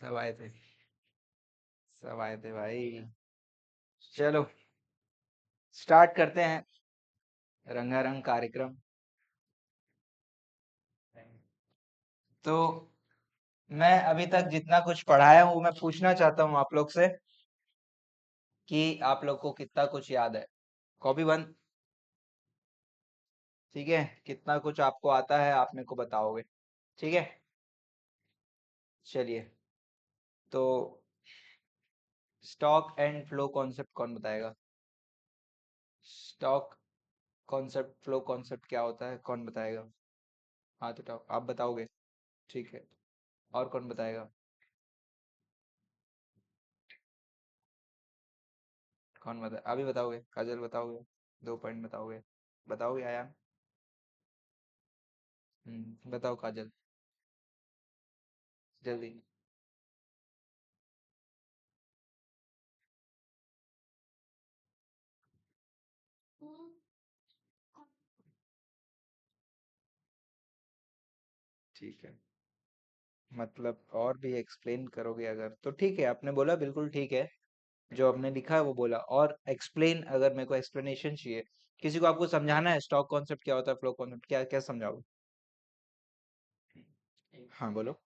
सब आए थे। सब आए थे भाई। चलो स्टार्ट करते हैं रंगारंग कार्यक्रम। तो मैं अभी तक जितना कुछ पढ़ाया हूँ मैं पूछना चाहता हूँ आप लोग से कि आप लोग को कितना कुछ याद है। कॉपी बंद। ठीक है, कितना कुछ आपको आता है आप मेरे को बताओगे। ठीक है, चलिए। तो स्टॉक एंड फ्लो कॉन्सेप्ट कौन बताएगा? स्टॉक कॉन्सेप्ट, फ्लो कॉन्सेप्ट क्या होता है, कौन बताएगा? हाथ उठाओ, आप बताओगे। ठीक है, और कौन बताएगा? कौन बता, अभी बताओगे? काजल बताओगे? 2 पॉइंट बताओगे? बताओगे आयान? बताओ काजल, जल्दी। ठीक है, मतलब और भी एक्सप्लेन करोगे अगर तो ठीक है। आपने बोला बिल्कुल ठीक है, जो आपने लिखा है वो बोला। और एक्सप्लेन, अगर मेरे को एक्सप्लेनेशन चाहिए, किसी को आपको समझाना है स्टॉक कॉन्सेप्ट क्या होता है, फ्लो कॉन्सेप्ट क्या, क्या समझाओगे? हाँ बोलो।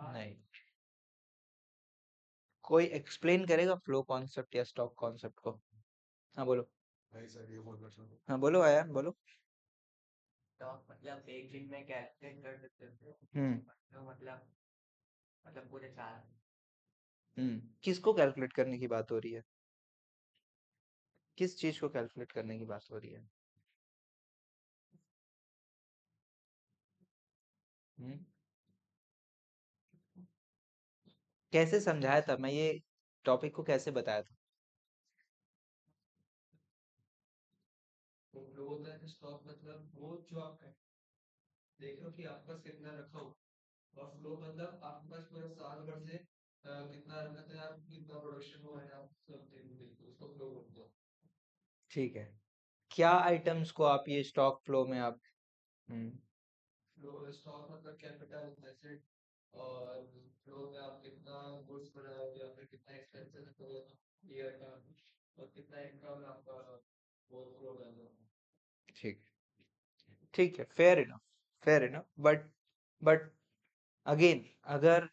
नहीं, कोई एक्सप्लेन करेगा फ्लो कॉन्सेप्ट या स्टॉक कॉन्सेप्ट को? हाँ बोलो। हाँ बोलो आयान, बोलो। स्टॉक मतलब एक दिन में कैलकुलेट कर सकते हो। हम्म। तो मतलब पूरे साल। किसको कैलकुलेट करने की बात हो रही है? किस चीज को कैलकुलेट करने की बात हो रही है? हम्म। कैसे समझाया था मैं ये टॉपिक को, कैसे बताया था? तो फ्लो होता है स्टॉक मतलब वो जो आप देख रहे हो कि आपके पास कितना रखा हो। और फ्लो मतलब आपके पास पूरा साल भर से कितना रखा था, आप कितना प्रोडक्शन हुआ है, आप सब देखो उसको फ्लो बोलते हैं। ठीक है, क्या आइटम्स को आप ये स्टॉक फ्लो में आप हम्म। फ्लो स्टॉक मतलब कैपिटल एसेट। और फ्लो में आप कितना गुड्स बनाओगे या फिर कितना एक्सपेंसेस करोगे ईयर का, और कितना इनकम आपका वो फ्लो में। ठीक है, ठीक है, fair enough, fair enough. But again, अगर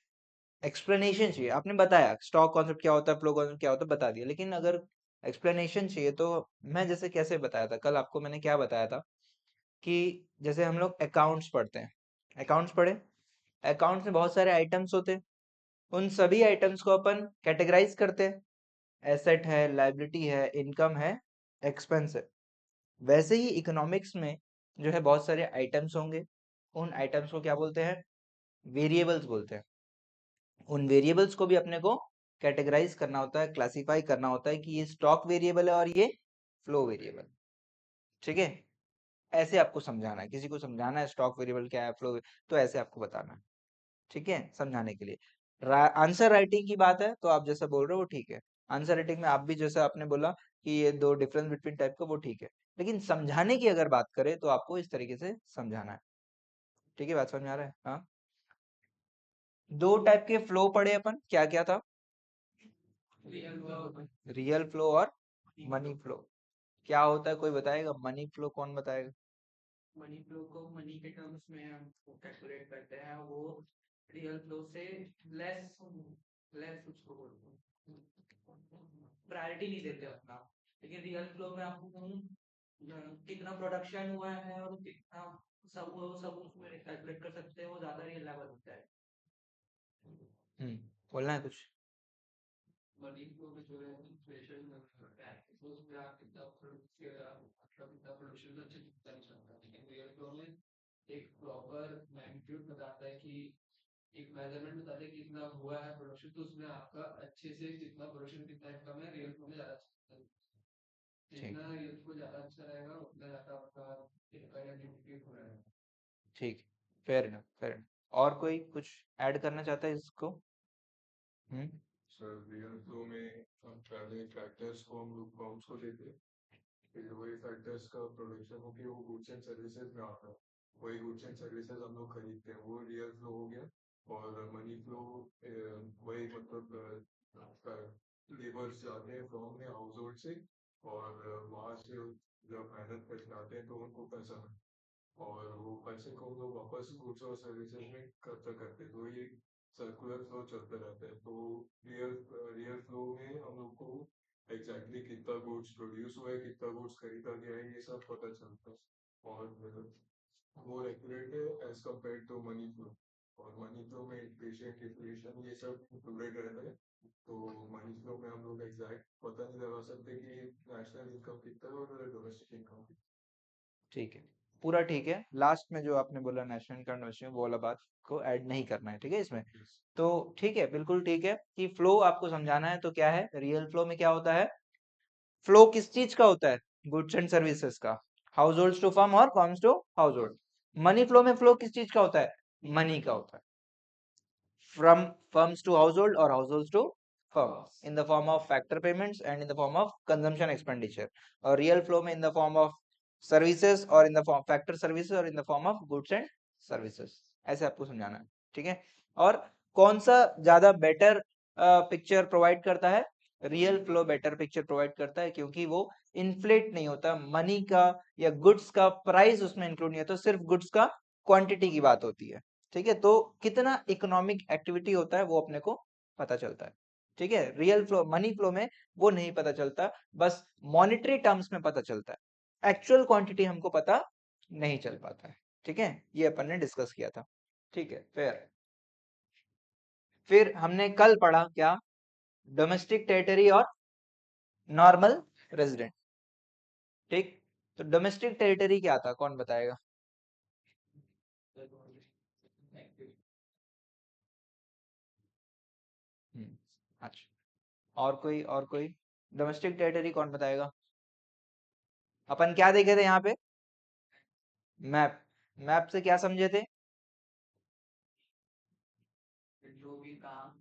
एक्सप्लेनेशन चाहिए, आपने बताया स्टॉक कॉन्सेप्ट क्या होता है, फ्लो कॉन्सेप्ट क्या होता है, बता दिया, लेकिन अगर एक्सप्लेनेशन चाहिए तो मैं जैसे कैसे बताया था कल आपको, मैंने क्या बताया था कि जैसे हम लोग अकाउंट्स पढ़ते हैं, अकाउंट्स पढ़े, अकाउंट्स में बहुत सारे आइटम्स होते हैं, उन सभी आइटम्स को अपन कैटेगराइज करते हैं, एसेट है, लाइबिलिटी है, इनकम है, एक्सपेंस है। वैसे ही इकोनॉमिक्स में जो है बहुत सारे आइटम्स होंगे, उन आइटम्स को क्या बोलते हैं? वेरिएबल्स बोलते हैं। उन वेरिएबल्स को भी अपने को कैटेगराइज करना होता है, क्लासिफाई करना होता है कि ये स्टॉक वेरिएबल है और ये फ्लो वेरिएबल। ठीक है, ऐसे आपको समझाना है, किसी को समझाना है स्टॉक वेरिएबल क्या है, फ्लो, तो ऐसे आपको बताना है। ठीक है, समझाने के लिए आंसर राइटिंग की बात है तो आप जैसा बोल रहे हो वो ठीक है। आंसर राइटिंग में आप भी जैसा आपने बोला कि ये दो डिफरेंस बिटवीन टाइप का, वो ठीक है। लेकिन समझाने की अगर बात करें तो आपको इस तरीके से समझाना है। ठीक है, बात समझ में आ रहा है? हाँ। 2 टाइप के फ्लो पढ़े अपन, क्या क्या था? रियल फ्लो और मनी फ्लो। क्या होता है, कोई बताएगा? मनी फ्लो कौन बताएगा? मनी फ्लो को मनी के टर्म्स में हम कैलकुलेट करते हैं, वो रियल फ्लो से लेस लेस उसको बोलते हैं, प्रायोरिटी नहीं देते अपना। लेकिन रियल फ्लो में आपको कितना प्रोडक्शन हुआ है और कितना सब उसमें कैलकुलेट कर सकते हैं, वो ज्यादा रियल लेवल होता है। हम्म, बोलना है कुछ? मनी फ्लो में जो है इन्फ्लेशन होता है, तो उसमें आप कितना कितना प्रोडक्शन अच्छे से कर सकते हैं। लेकिन रियल फ्लो में एक प्रॉपर मैग्नीट्यूड बताता है कि एक मेजरमेंट बताता है कि कितना हुआ है प्रोडक्शन, तो उसमें आपका अच्छे से कितना प्रोडक्शन कितना इनकम है रियल फ्लो में ज्यादा अच्छा है। जितना यूथ को ज्यादा अच्छा रहेगा उतना ज्यादा आपका आइडेंटिटी हो रहा है। ठीक, फेयर इनफ, फेयर इनफ। और कोई कुछ ऐड करना चाहता है इसको? सर रियल फ्लो में हम पहले फैक्टर्स को हम लोग फॉर्म्स को देते हैं, फिर वही फैक्टर्स का प्रोडक्शन होके वो गुड्स एंड सर्विसेज में आता है, वही गुड्स एंड सर्विसेज हम लोग खरीदते हैं, वो रियल फ्लो हो गया। और मनी फ्लो वही मतलब लेबर्स जाते हैं फॉर्म में हाउस होल्ड से, और वहाँ से जब मेहनत करके आते हैं तो उनको पैसा मिलता है, और वो पैसे को लोग वापस गुड्स और सर्विसेज में खर्चा करते हैं, तो ये सर्कुलर फ्लो चलता रहता है। तो रियल रियल फ्लो में हम लोग को एग्जैक्टली कितना गुड्स प्रोड्यूस हुआ है, कितना गुड्स खरीदा गया है, ये सब पता चलता है, और more accurate है as compared to money flow. और मनी फ्लो में इन्फ्लेशन डिफ्लेशन ये सब इंक्लूडेड रहता है, तो मनी फ्लो में हम लोग एग्जैक्ट पता नहीं लगा सकते कि नेशनल इनकम कितना है और डोमेस्टिक इनकम कितना ठीक है, पूरा ठीक है। लास्ट में जो आपने बोला नेशनल इनकम डोमेस्टिक, वो वाला बात को ऐड नहीं करना है, ठीक है इसमें। है। तो ठीक है, बिल्कुल ठीक है कि फ्लो आपको समझाना है तो क्या है, रियल फ्लो में क्या होता है, फ्लो किस चीज का होता है, गुड्स एंड सर्विसेज का, हाउस होल्ड टू फर्म और firms to household. Money flow में फ्लो किस चीज का होता है, मनी का होता है, from firms to household और household to firm in the form of factor payments and in the form of consumption expenditure. और रियल फ्लो में in the form of services और in the form factor services और in the form of goods and services. ऐसे आपको समझाना है, ठीक है। और कौन सा ज्यादा बेटर पिक्चर प्रोवाइड करता है, real flow better picture provide करता है, क्योंकि वो इन्फ्लेट नहीं होता, मनी का या गुड्स का प्राइस उसमें इंक्लूड नहीं होता, सिर्फ गुड्स का क्वांटिटी की बात होती है, ठीक है। तो कितना इकोनॉमिक एक्टिविटी होता है वो अपने को पता चलता है, ठीक है। रियल फ्लो मनी फ्लो में वो नहीं पता चलता, बस मॉनेटरी टर्म्स में पता चलता है, एक्चुअल क्वांटिटी हमको पता नहीं चल पाता है, ठीक है। ये अपन ने डिस्कस किया था, ठीक है, फिर हमने कल पढ़ा क्या, डोमेस्टिक टेरिटरी और नॉर्मल रेजिडेंट, ठीक। तो डोमेस्टिक टेरिटरी क्या था, कौन बताएगा? अच्छा, और कोई डोमेस्टिक टेरिटरी कौन बताएगा? अपन क्या देखे थे यहाँ पे, मैप, मैप से क्या समझे थे? जो भी काम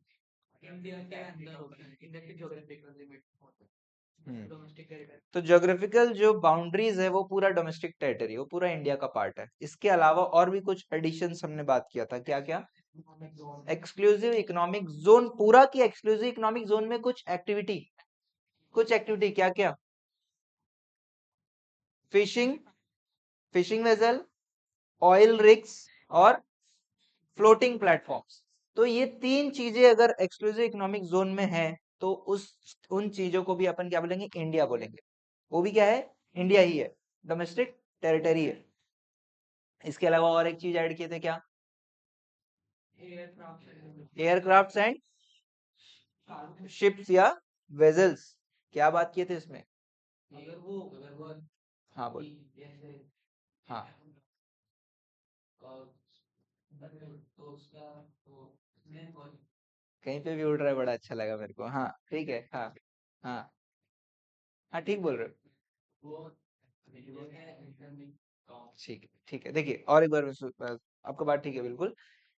इंडिया के अंदर होता है, इंडिया के ज्योग्राफिकल लिमिट होता है, डोमेस्टिक टेरिटरी। तो ज्योग्राफिकल जो बाउंड्रीज है वो पूरा डोमेस्टिक टेरिटरी, वो पूरा इंडिया का पार्ट है। इसके अलावा और भी कुछ एडिशंस हमने बात किया था, क्या क्या? एक्सक्लूसिव इकोनॉमिक जोन, पूरा की एक्सक्लूसिव इकोनॉमिक जोन में कुछ एक्टिविटी, क्या क्या? Fishing, fishing vessel, oil rigs और फ्लोटिंग प्लेटफॉर्म्स। तो ये तीन चीजें अगर एक्सक्लूसिव इकोनॉमिक जोन में है तो उस उन चीजों को भी अपन क्या बोलेंगे, इंडिया बोलेंगे। वो भी क्या है, इंडिया ही है, डोमेस्टिक टेरिटरी है। इसके अलावा और एक चीज ऐड किए थे, क्या? एयरक्राफ्ट एंड शिप्स या वेजल्स। क्या बात किए थे इसमें? अगर वो हाँ बोल। हाँ, तो उसका वो कहीं पे भी उड़ रहा है, बड़ा अच्छा लगा मेरे को। हाँ ठीक है, हाँ हाँ हाँ, ठीक बोल रहे हो। वो इंडिया का इकोनॉमिक ठीक है, ठीक है, देखिए और एक बार आपका बात ठीक है बिल्कुल।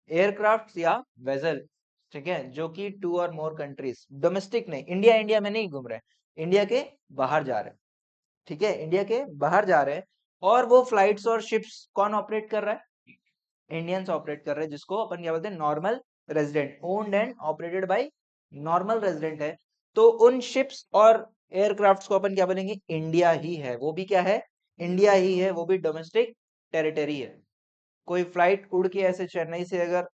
एयरक्राफ्ट या वेसल, ठीक है, जो कि टू और मोर कंट्रीज, डोमेस्टिक नहीं, इंडिया इंडिया में नहीं घूम रहे हैं, इंडिया के बाहर जा रहे हैं, ठीक है, इंडिया के बाहर जा रहे हैं। और वो फ्लाइट्स और शिप्स कौन ऑपरेट कर रहा है, इंडियंस ऑपरेट कर रहे हैं, जिसको अपन क्या बोलते हैं, normal resident, owned and operated by normal resident है। तो उन शिप्स और एयरक्राफ्ट्स को अपन क्या बोलेंगे, इंडिया ही है, वो भी क्या है, इंडिया ही है, वो भी डोमेस्टिक टेरिटरी है। कोई फ्लाइट उड़ के ऐसे चेन्नई से अगर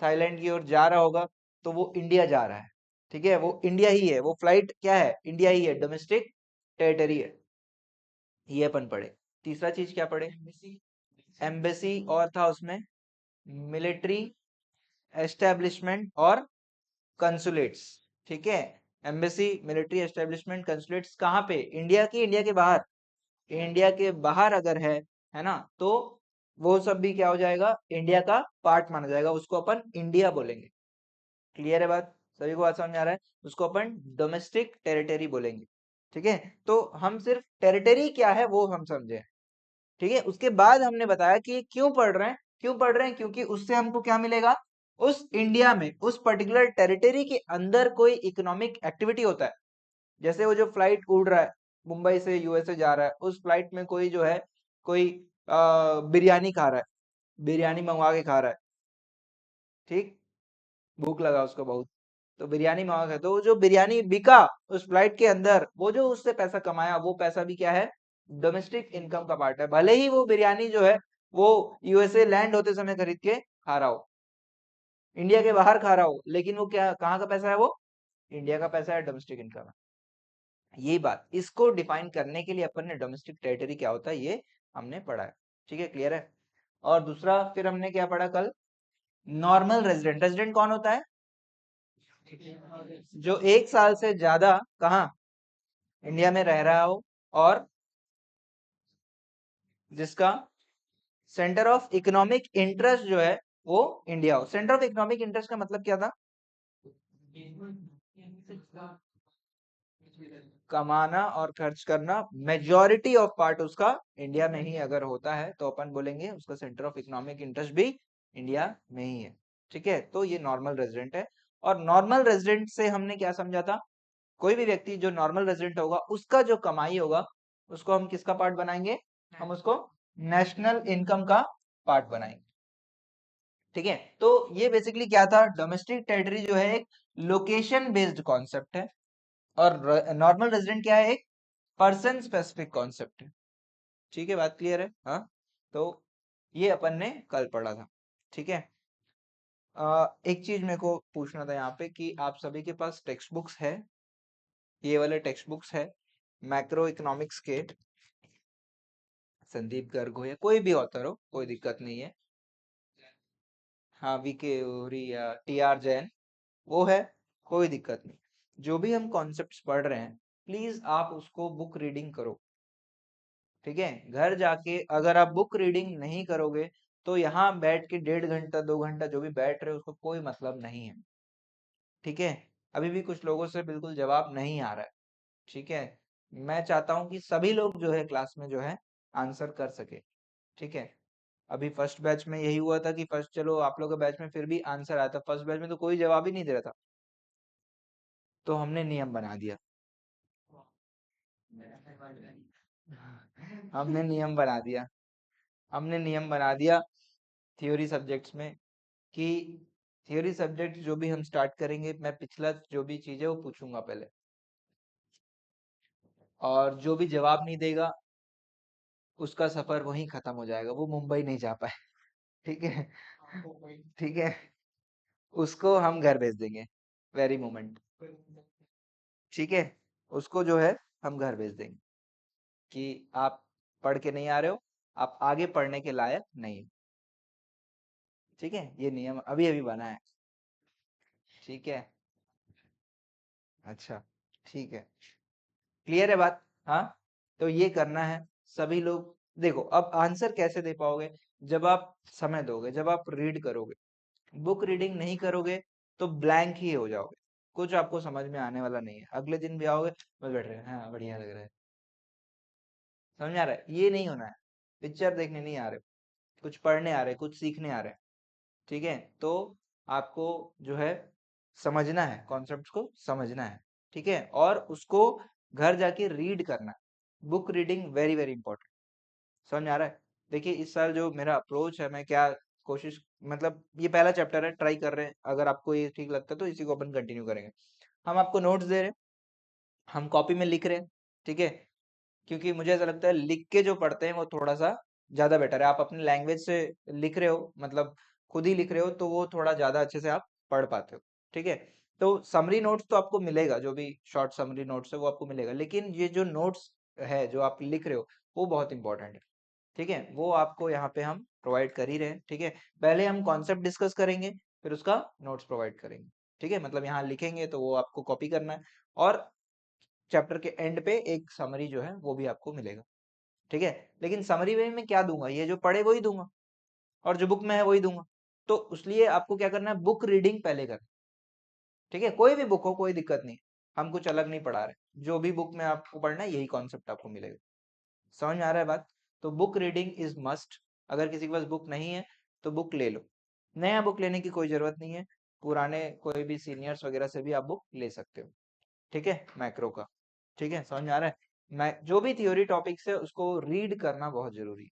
थाईलैंड की ओर जा रहा होगा तो वो इंडिया जा रहा है, ठीक है, वो इंडिया ही है, वो फ्लाइट क्या है, इंडिया ही है, डोमेस्टिक टेरिटरी है। ये अपन पढ़े। तीसरा चीज क्या पढ़े, एम्बेसी और था उसमें मिलिट्री एस्टेब्लिशमेंट और कंसुलेट्स, ठीक है। एम्बेसी, मिलिट्री एस्टेब्लिशमेंट, कंसुलेट्स कहाँ पे, इंडिया की, इंडिया के बाहर, इंडिया के बाहर अगर है ना, तो वो सब भी क्या हो जाएगा, इंडिया का पार्ट माना जाएगा, उसको अपन इंडिया बोलेंगे। क्लियर है बात, सभी को बात समझ में आ रहा है? उसको अपन डोमेस्टिक टेरिटरी बोलेंगे, ठीक है, तो हम सिर्फ टेरिटरी क्या है वो हम समझे, ठीक है। उसके बाद हमने बताया कि क्यों पढ़ रहे हैं, क्यों पढ़ रहे हैं, क्योंकि उससे हमको क्या मिलेगा, उस इंडिया में उस पर्टिकुलर टेरिटरी के अंदर कोई इकोनॉमिक एक्टिविटी होता है, जैसे वो जो फ्लाइट उड़ रहा है मुंबई से यूएसए जा रहा है, उस फ्लाइट में कोई जो है कोई बिरयानी खा रहा है, बिरयानी मंगवा के खा रहा है, ठीक, भूख लगा उसको बहुत, तो बिरयानी मंगा के, तो वो जो बिरयानी बिका उस फ्लाइट के अंदर, वो जो उससे पैसा कमाया, वो पैसा भी क्या है, डोमेस्टिक इनकम का पार्ट है, भले ही वो बिरयानी जो है वो यूएसए लैंड होते समय खरीद के खा रहा हो, इंडिया के बाहर खा रहा हो, लेकिन वो क्या, कहाँ का पैसा है, वो इंडिया का पैसा है, डोमेस्टिक इनकम है। ये बात, इसको डिफाइन करने के लिए अपन ने डोमेस्टिक टेरिटरी क्या होता है ये हमने पढ़ा है, ठीक है, क्लियर है। और दूसरा फिर हमने क्या पढ़ा कल, नॉर्मल रेजिडेंट, रेजिडेंट कौन होता है, जो 1 साल से ज्यादा कहाँ इंडिया में रह रहा हो, और जिसका सेंटर ऑफ इकोनॉमिक इंटरेस्ट जो है वो इंडिया हो। सेंटर ऑफ इकोनॉमिक इंटरेस्ट का मतलब क्या था, कमाना और खर्च करना, मेजॉरिटी ऑफ पार्ट उसका इंडिया में ही अगर होता है तो अपन बोलेंगे उसका सेंटर ऑफ इकोनॉमिक इंटरेस्ट भी इंडिया में ही है, ठीक है। तो ये नॉर्मल रेजिडेंट है। और नॉर्मल रेजिडेंट से हमने क्या समझा था, कोई भी व्यक्ति जो नॉर्मल रेजिडेंट होगा उसका जो कमाई होगा उसको हम किसका पार्ट बनाएंगे, हम उसको नेशनल इनकम का पार्ट बनाएंगे, ठीक है। तो ये बेसिकली क्या था, डोमेस्टिक टेरिटरी जो है एक लोकेशन बेस्ड कॉन्सेप्ट है, और नॉर्मल रेजिडेंट क्या है, एक पर्सन स्पेसिफिक कॉन्सेप्ट है, ठीक है, बात क्लियर है, हाँ। तो ये अपन ने कल पढ़ा था, ठीक है। एक चीज मेरे को पूछना था यहाँ पे कि आप सभी के पास टेक्स्ट बुक्स है, ये वाले टेक्स्ट बुक्स है मैक्रो इकोनॉमिक्स के, संदीप गर्ग हो या कोई भी ऑथर हो, कोई दिक्कत नहीं है, हाँ, वीके ओरी या टी आर जैन, वो है, कोई दिक्कत नहीं। जो भी हम कॉन्सेप्ट्स पढ़ रहे हैं प्लीज आप उसको बुक रीडिंग करो, ठीक है। घर जाके अगर आप बुक रीडिंग नहीं करोगे तो यहाँ बैठ के 1.5 घंटा 2 घंटा जो भी बैठ रहे हो उसको कोई मतलब नहीं है, ठीक है। अभी भी कुछ लोगों से बिल्कुल जवाब नहीं आ रहा है, ठीक है। मैं चाहता हूँ कि सभी लोग जो है क्लास में जो है आंसर कर सके, ठीक है। अभी फर्स्ट बैच में यही हुआ था कि फर्स्ट, चलो आप लोग के बैच में फिर भी आंसर आया था, फर्स्ट बैच में तो कोई जवाब ही नहीं दे रहा था, तो हमने नियम बना दिया, हमने नियम बना दिया, हमने नियम बना दिया थ्योरी सब्जेक्ट्स में कि थ्योरी सब्जेक्ट जो भी हम स्टार्ट करेंगे, मैं पिछला जो भी चीज है वो पूछूंगा पहले, और जो भी जवाब नहीं देगा उसका सफर वहीं खत्म हो जाएगा, वो मुंबई नहीं जा पाए, ठीक है, ठीक है, उसको हम घर भेज देंगे वेरी मोमेंट, ठीक है, उसको जो है हम घर भेज देंगे कि आप पढ़ के नहीं आ रहे हो, आप आगे पढ़ने के लायक नहीं हो, ठीक है। ये नियम अभी अभी बना है, ठीक है, अच्छा, ठीक है, क्लियर है बात, हाँ। तो ये करना है सभी लोग। देखो अब आंसर कैसे दे पाओगे, जब आप समय दोगे, जब आप रीड करोगे, बुक रीडिंग नहीं करोगे तो ब्लैंक ही हो जाओगे, कुछ आपको समझ में आने वाला नहीं है, अगले दिन भी आओगे बस बैठ रहे हैं, हाँ बढ़िया लग रहा है, समझ आ रहा है, ये नहीं होना है। पिक्चर देखने नहीं आ रहे, कुछ पढ़ने आ रहे, कुछ सीखने आ रहे, ठीक है। तो आपको जो है समझना है, कॉन्सेप्ट को समझना है, ठीक है, और उसको घर जाके रीड करना है, book reading very very important, समझ में आ रहा है। देखिए इस साल जो मेरा अप्रोच है, मैं क्या कोशिश, मतलब ये पहला चैप्टर है, ट्राई कर रहे हैं, अगर आपको ये ठीक लगता है तो इसी को अपन कंटिन्यू करेंगे। हम आपको नोट्स दे रहे हैं, हम कॉपी में लिख रहे हैं, ठीक है, क्योंकि मुझे ऐसा लगता है लिख के जो पढ़ते हैं वो थोड़ा सा ज्यादा बेटर है, आप अपने लैंग्वेज से लिख रहे हो, मतलब खुद ही लिख रहे हो, तो वो थोड़ा ज्यादा अच्छे से आप पढ़ पाते हो, ठीक है। तो समरी नोट्स तो आपको मिलेगा, जो भी शॉर्ट समरी नोट्स है वो आपको मिलेगा, लेकिन ये जो नोट्स है जो आप लिख रहे हो वो बहुत इंपॉर्टेंट है, ठीक है, वो आपको यहाँ पे हम प्रोवाइड कर ही रहे हैं, ठीक है। पहले हम कॉन्सेप्ट डिस्कस करेंगे, फिर उसका नोट्स प्रोवाइड करेंगे, ठीक है, मतलब यहाँ लिखेंगे तो वो आपको कॉपी करना है, और चैप्टर के एंड पे एक समरी जो है वो भी आपको मिलेगा, ठीक है। लेकिन समरी में मैं क्या दूंगा, ये जो पढ़े वही दूंगा, और जो बुक में है वही दूंगा, तो इसलिए आपको क्या करना है, बुक रीडिंग पहले करना, ठीक है, कोई भी बुक हो कोई दिक्कत नहीं, हम कुछ अलग नहीं पढ़ा रहे, जो भी बुक में आपको पढ़ना है यही कॉन्सेप्ट आपको मिलेगा। समझ में आ रहा है बात? तो बुक रीडिंग इज मस्ट। अगर किसी के पास बुक नहीं है तो बुक ले लो, नया बुक लेने की कोई जरूरत नहीं है, पुराने कोई भी सीनियर्स वगैरह से भी आप बुक ले सकते हो, ठीक है, मैक्रो का। ठीक है, समझ में आ रहा है? मैं जो भी थ्योरी टॉपिक्स है उसको रीड करना बहुत जरूरी है,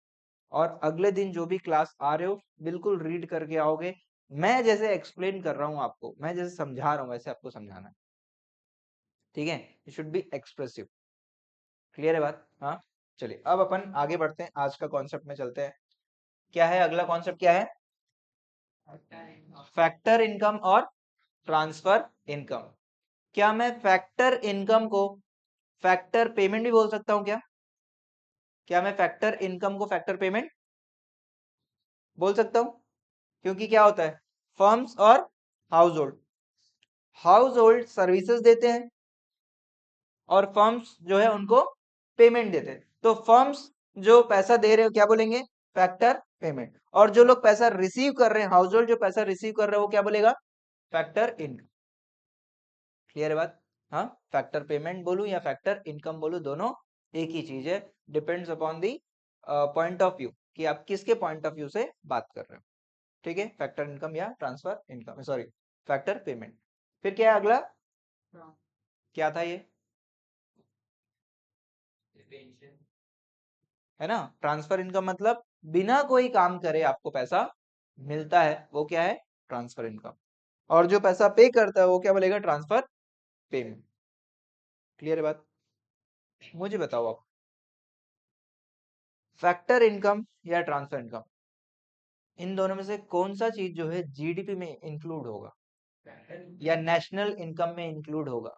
और अगले दिन जो भी क्लास आ रहे हो बिल्कुल रीड करके आओगे। मैं जैसे एक्सप्लेन कर रहा हूँ आपको, मैं जैसे समझा रहा हूँ वैसे आपको समझाना है, ठीक है? It should be expressive. Clear है बात? हाँ, चलिए अब अपन आगे बढ़ते हैं, आज का कॉन्सेप्ट में चलते हैं। क्या है अगला कॉन्सेप्ट, क्या है? फैक्टर इनकम और ट्रांसफर इनकम। क्या मैं फैक्टर इनकम को फैक्टर पेमेंट भी बोल सकता हूं क्या? क्या मैं फैक्टर इनकम को फैक्टर पेमेंट बोल सकता हूं? क्योंकि क्या होता है, फर्म्स और हाउस होल्ड सर्विसेज देते हैं और फर्म्स जो है उनको पेमेंट देते हैं। तो फर्म्स जो पैसा दे रहे हो क्या बोलेंगे? Factor payment. और जो लोग पैसा रिसीव कर रहे हैं, हाउस होल्ड जो पैसा रिसीव कर रहे हैं वो क्या बोलेगा? Factor income. क्लियर है बात? हाँ, फैक्टर पेमेंट बोलूं या फैक्टर इनकम बोलूं, दोनों एक ही चीज है, depends upon the point of view, कि आप किसके पॉइंट ऑफ व्यू से बात कर रहे हो। ठीक है, फैक्टर इनकम या transfer income, sorry factor payment. फिर क्या है अगला? क्या था ये? है ना, ट्रांसफर इनकम मतलब बिना कोई काम करे आपको पैसा मिलता है, वो क्या है? Transfer income. और जो पैसा पे करता है वो क्या बोलेगा? Transfer payment. क्लियर है बात? मुझे बताओ आप, फैक्टर इनकम या ट्रांसफर इनकम, इन दोनों में से कौन सा चीज जो है जीडीपी में इंक्लूड होगा या नेशनल इनकम में इंक्लूड होगा?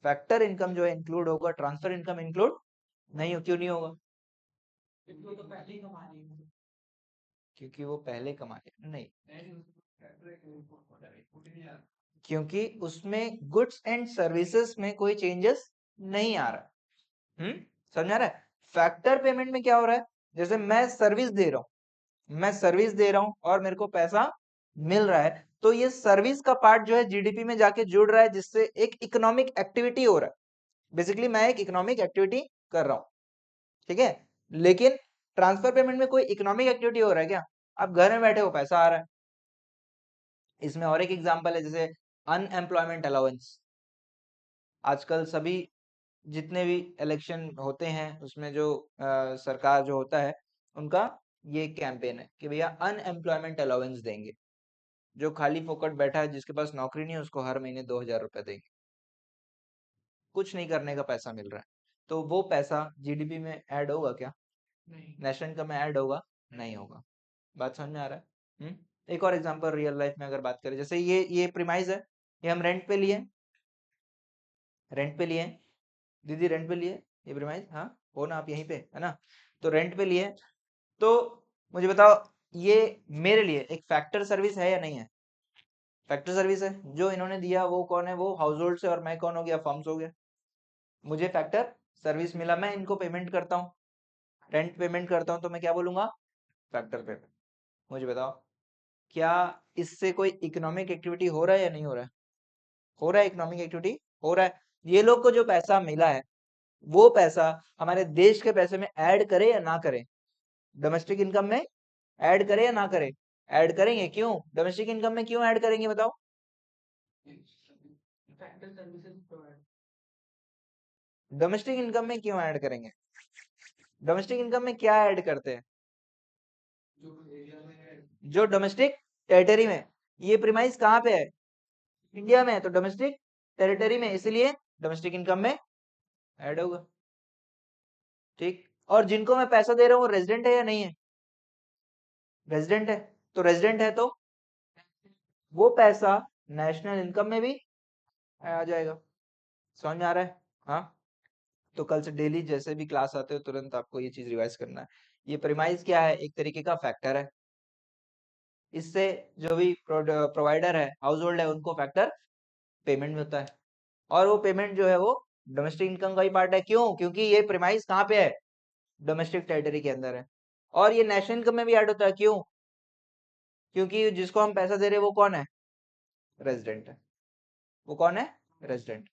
फैक्टर इनकम जो है इंक्लूड होगा, ट्रांसफर इनकम इंक्लूड नहीं हो। क्यों नहीं होगा? क्योंकि वो पहले कमाए नहीं, क्योंकि उसमें गुड्स एंड सर्विसेज में कोई चेंजेस नहीं आ रहा। समझ आ रहा है? फैक्टर पेमेंट में क्या हो रहा है, जैसे मैं सर्विस दे रहा हूं, और मेरे को पैसा मिल रहा है, तो ये सर्विस का पार्ट जो है जीडीपी में जाके जुड़ रहा है, जिससे एक इकोनॉमिक एक्टिविटी हो रहा है। बेसिकली मैं एक इकोनॉमिक एक्टिविटी कर रहा हूं, ठीक है। लेकिन ट्रांसफर पेमेंट में कोई इकोनॉमिक एक्टिविटी हो रहा है क्या? आप घर में बैठे हो, पैसा आ रहा है। इसमें और एक एग्जांपल है, जैसे अनएम्प्लॉयमेंट अलाउंस। आजकल सभी जितने भी इलेक्शन होते हैं उसमें जो सरकार जो होता है उनका ये कैंपेन है कि भैया अनएम्प्लॉयमेंट अलाउंस देंगे। जो खाली फोकट बैठा है, जिसके पास नौकरी नहीं है, उसको हर महीने 2000 रुपए देंगे। कुछ नहीं करने का पैसा मिल रहा है, तो वो पैसा जीडीपी में ऐड होगा क्या? नेशनल इनकम में ऐड होगा? नहीं होगा। बात समझ में आ रहा है? एक और एग्जांपल रियल लाइफ में अगर बात करें, जैसे ये प्रीमाइस है, ये हम रेंट पे लिए, दीदी रेंट पे लिए ये प्रीमाइस। हाँ, हो ना, आप यहीं पे है ना, तो रेंट पे लिए। तो मुझे बताओ, ये मेरे लिए एक फैक्टर सर्विस है या नहीं है? फैक्टर सर्विस है। जो इन्होंने दिया वो कौन है? वो हाउस होल्ड से, और मैं कौन हो गया? फर्म्स हो गया। मुझे फैक्टर सर्विस मिला, मैं इनको पेमेंट करता हूँ, रेंट पेमेंट करता हूँ, तो मैं क्या बोलूंगा? Factor payment. मुझे बताओ, क्या इससे कोई इकोनॉमिक एक्टिविटी हो रहा है या नहीं हो रहा है? हो रहा है, इकोनॉमिक एक्टिविटी हो रहा है। ये लोग को जो पैसा मिला है वो पैसा हमारे देश के पैसे में ऐड करे या ना करे? डोमेस्टिक इनकम में ऐड करे या ना करे? ऐड करेंगे। क्यों डोमेस्टिक इनकम में क्यों ऐड करेंगे बताओ? डोमेस्टिक इनकम में क्यों ऐड करेंगे? डोमेस्टिक इनकम में क्या ऐड करते हैं? जो डोमेस्टिक टेरिटरी में, ये प्रीमाइस कहाँ पे है? इंडिया में है, तो डोमेस्टिक टेरिटरी में, इसलिए डोमेस्टिक इनकम में ऐड होगा। ठीक, और जिनको मैं पैसा दे रहा हूँ वो रेजिडेंट है या नहीं है? रेजिडेंट है। तो रेजिडेंट है तो वो पैसा नेशनल इनकम में भी आ जाएगा। समझ में आ रहा है? हाँ, तो कल से डेली जैसे भी क्लास आते हो तुरंत आपको ये चीज रिवाइज करना है। ये प्रीमाइस क्या है? एक तरीके का फैक्टर है। इससे जो भी प्रोवाइडर है, हाउस होल्ड है, उनको फैक्टर पेमेंट मिलता है, और वो पेमेंट जो है वो डोमेस्टिक इनकम का ही पार्ट है। क्यों? क्योंकि ये प्रीमाइस कहाँ पे है? डोमेस्टिक टेरिटरी के अंदर है। और ये नेशनल इनकम में भी ऐड होता है। क्यों? क्योंकि जिसको हम पैसा दे रहे हैं वो कौन है? रेजिडेंट है। वो कौन है? रेजिडेंट।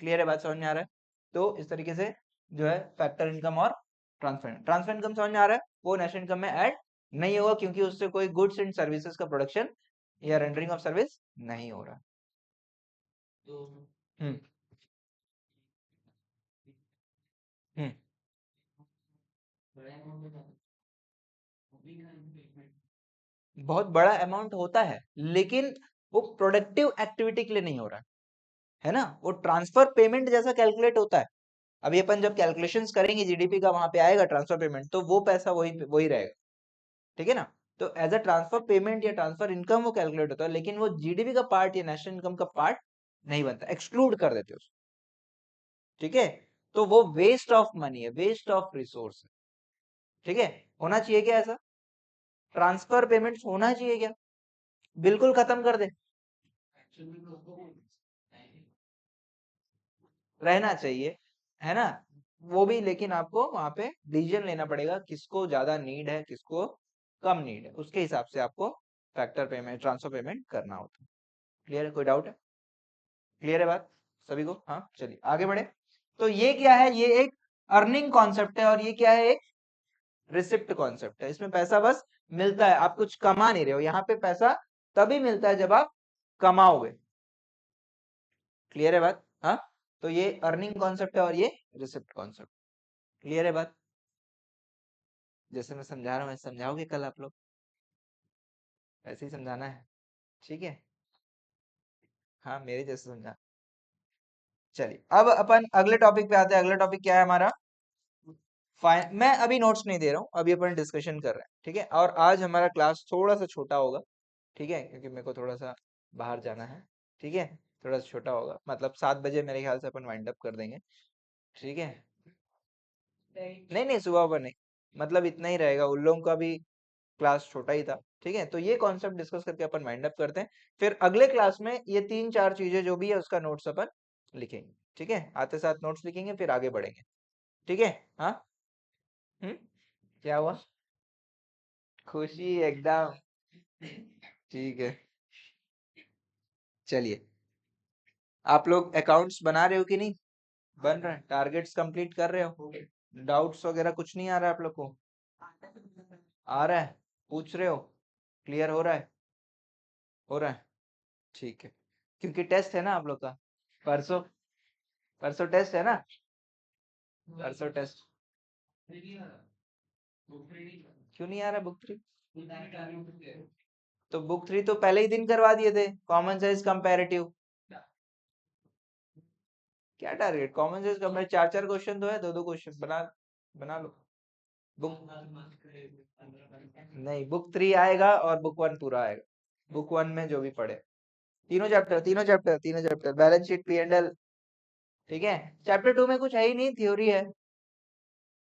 क्लियर है बात, समझ में आ रहा है? तो इस तरीके से जो है फैक्टर इनकम और ट्रांसफर इनकम समझ में आ रहा है, वो नेशनल इनकम में ऐड नहीं होगा क्योंकि उससे कोई गुड्स एंड सर्विसेज का प्रोडक्शन या रेंडरिंग ऑफ सर्विस नहीं हो रहा। तो हम्म हम्म बड़ा amount होता है। वो भी ना investment। बहुत बड़ा अमाउंट होता है लेकिन वो प्रोडक्टिव एक्टिविटी के लिए नहीं हो रहा है ना, वो ट्रांसफर पेमेंट जैसा कैलकुलेट होता है। अभी अपन जब कैलकुलेशंस करेंगे जीडीपी का, वहां पे आएगा ट्रांसफर पेमेंट, तो वो पैसा वही वही रहेगा, ठीक है ना। तो एज अ ट्रांसफर पेमेंट या ट्रांसफर इनकम वो कैलकुलेट होता है, लेकिन वो जीडीपी का पार्ट या नेशनल इनकम का पार्ट नहीं बनता, एक्सक्लूड कर देते उसको, ठीक है। तो वो वेस्ट ऑफ मनी है, वेस्ट ऑफ रिसोर्स है, ठीक है। होना चाहिए क्या ऐसा? ट्रांसफर पेमेंट्स होना चाहिए क्या? बिल्कुल खत्म कर दे, Actually लोगों को नहीं। रहना चाहिए, है ना। वो भी लेकिन आपको वहां पे डिसीजन लेना पड़ेगा किसको ज्यादा नीड है, किसको कम नीड है, उसके हिसाब से आपको फैक्टर पेमेंट, ट्रांसफर पेमेंट करना होता है। क्लियर है? कोई डाउट है? क्लियर है बात सभी को? हाँ चलिए आगे बढ़े। तो ये क्या है? ये एक अर्निंग कॉन्सेप्ट है और ये क्या है? एक रिसिप्ट कॉन्सेप्ट है। इसमें पैसा बस मिलता है, आप कुछ कमा नहीं रहे हो। यहाँ पे पैसा तभी मिलता है जब आप कमाओगे। क्लियर है बात? हाँ, तो ये अर्निंग कॉन्सेप्ट है और ये रिसिप्ट कॉन्सेप्ट। क्लियर है बात? जैसे मैं समझा रहा हूँ ऐसे समझाओगे कल आप लोग? ऐसे ही समझाना है, ठीक है? हाँ मेरे जैसे समझा। चलिए अब अपन अगले टॉपिक पे आते हैं। अगला टॉपिक क्या है हमारा? मैं अभी नोट्स नहीं दे रहा हूँ, अभी अपन डिस्कशन कर रहे हैं, ठीक है। और आज हमारा क्लास थोड़ा सा छोटा होगा, ठीक है, क्योंकि मेरे को थोड़ा सा बाहर जाना है, ठीक है। थोड़ा सा छोटा होगा, मतलब 7 बजे मेरे ख्याल से अपन वाइंड अप कर देंगे, ठीक है। नहीं नहीं सुबह पर नहीं, मतलब इतना ही रहेगा, उन लोगों का भी क्लास छोटा ही था, ठीक है। तो ये कॉन्सेप्ट डिस्कस करके अपन वाइंड अप करते हैं, फिर अगले क्लास में ये 3-4 चीजें जो भी है उसका नोट्स अपन लिखेंगे, ठीक है। आते साथ नोट्स लिखेंगे फिर आगे बढ़ेंगे, ठीक है। हाँ हम्म, क्या हुआ? खुशी एकदम, ठीक है। चलिए, आप लोग अकाउंट्स बना रहे हो कि नहीं? बन रहा है? टारगेट्स कंप्लीट कर रहे हो? डाउट्स वगैरह कुछ नहीं आ रहा है आप लोग को? आ रहा है? पूछ रहे हो? क्लियर हो रहा है? हो रहा है, ठीक है। क्योंकि टेस्ट है ना आप लोग का, परसों, परसों टेस्ट है ना, परसों टेस्ट। क्यों नहीं आ रहा बुक 3? तो बुक 3 तो पहले ही दिन करवा दिए थे, कॉमन सेंस कंपैरेटिव। क्या target? Common sense comparative 4-4 question तो है, 2-2 क्वेश्चन बना बना लो। बुक नहीं, बुक 3 आएगा और बुक 1 पूरा आएगा। बुक 1 में जो भी पढ़े, तीनों chapter balance sheet, P and L, ठीक है। चैप्टर 2 में कुछ है ही नहीं, थ्योरी है,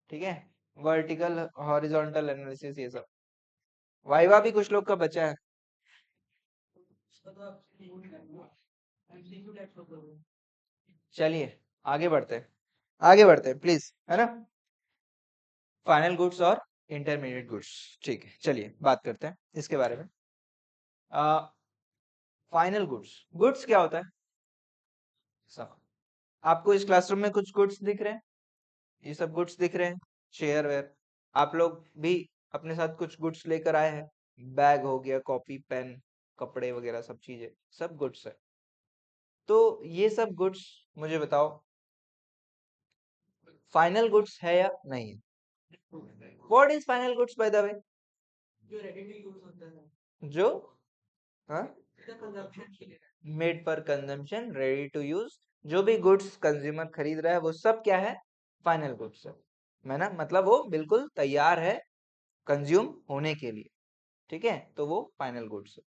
ठीक है। वर्टिकल हॉरिजॉन्टल एनालिसिस ये सब, वाइवा भी कुछ लोग का बचा है। चलिए आगे बढ़ते हैं, आगे बढ़ते हैं प्लीज, है ना। फाइनल गुड्स और इंटरमीडिएट गुड्स, ठीक है। चलिए बात करते हैं इसके बारे में। फाइनल गुड्स, गुड्स क्या होता है? सब आपको इस क्लासरूम में कुछ गुड्स दिख रहे हैं, ये सब गुड्स दिख रहे हैं, शेयर वेयर। आप लोग भी अपने साथ कुछ गुड्स लेकर आए हैं, बैग हो गया, कॉपी पेन, कपड़े वगैरह सब चीजें, सब गुड्स है। तो ये सब गुड्स मुझे बताओ फाइनल गुड्स है या नहीं है? What is final goods by the way? जो रेडी टू यूज होता है, जो हाँ कंजम्पशन के लिए। Made for consumption, ready to use, जो भी गुड्स कंज्यूमर खरीद रहा है वो सब क्या है? फाइनल गुड्स है, मैं ना मतलब वो बिल्कुल तैयार है कंज्यूम होने के लिए, ठीक है। तो वो फाइनल गुड्स है।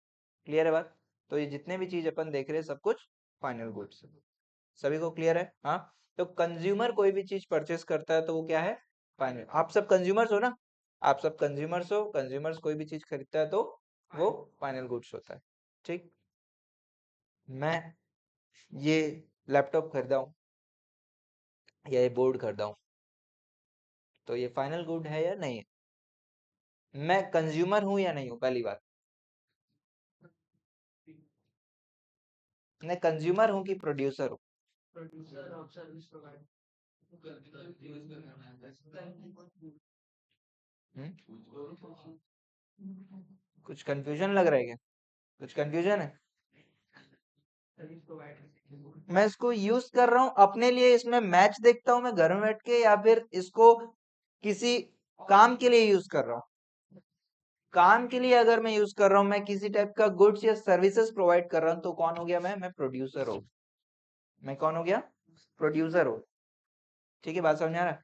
क्लियर है बात? तो ये जितने भी चीज अपन देख रहे हैं सब कुछ फाइनल गुड्स है। सभी को क्लियर है? हाँ। तो कंज्यूमर कोई भी चीज परचेस करता है तो वो क्या है? फाइनल। आप सब कंज्यूमर्स हो ना, आप सब कंज्यूमर्स हो, कंज्यूमर्स कोई भी चीज खरीदता है तो वो फाइनल गुड्स होता है, ठीक। मैं ये लैपटॉप खरीदा हूँ या ये बोर्ड खरीदा हूँ, तो ये फाइनल गुड है या नहीं है? मैं कंज्यूमर हूँ या नहीं हूँ? पहली बात, मैं कंज्यूमर हूँ कि प्रोड्यूसर हूँ? प्रोड्यूसर और सर्विस प्रोवाइडर कुछ कंफ्यूजन लग रहा है क्या? कुछ कंफ्यूजन है? सर्विस प्रोवाइडर मैं इसको यूज कर रहा हूँ अपने लिए, इसमें मैच देखता हूँ मैं घर में बैठ के, या फिर इसको किसी काम के लिए यूज कर रहा हूँ? काम के लिए अगर मैं यूज कर रहा हूँ, मैं किसी टाइप का गुड्स या सर्विसेज प्रोवाइड कर रहा हूँ, तो कौन हो गया? मैं प्रोड्यूसर हूँ। मैं कौन हो गया? प्रोड्यूसर हूँ। ठीक है, बात समझ आ रहा है?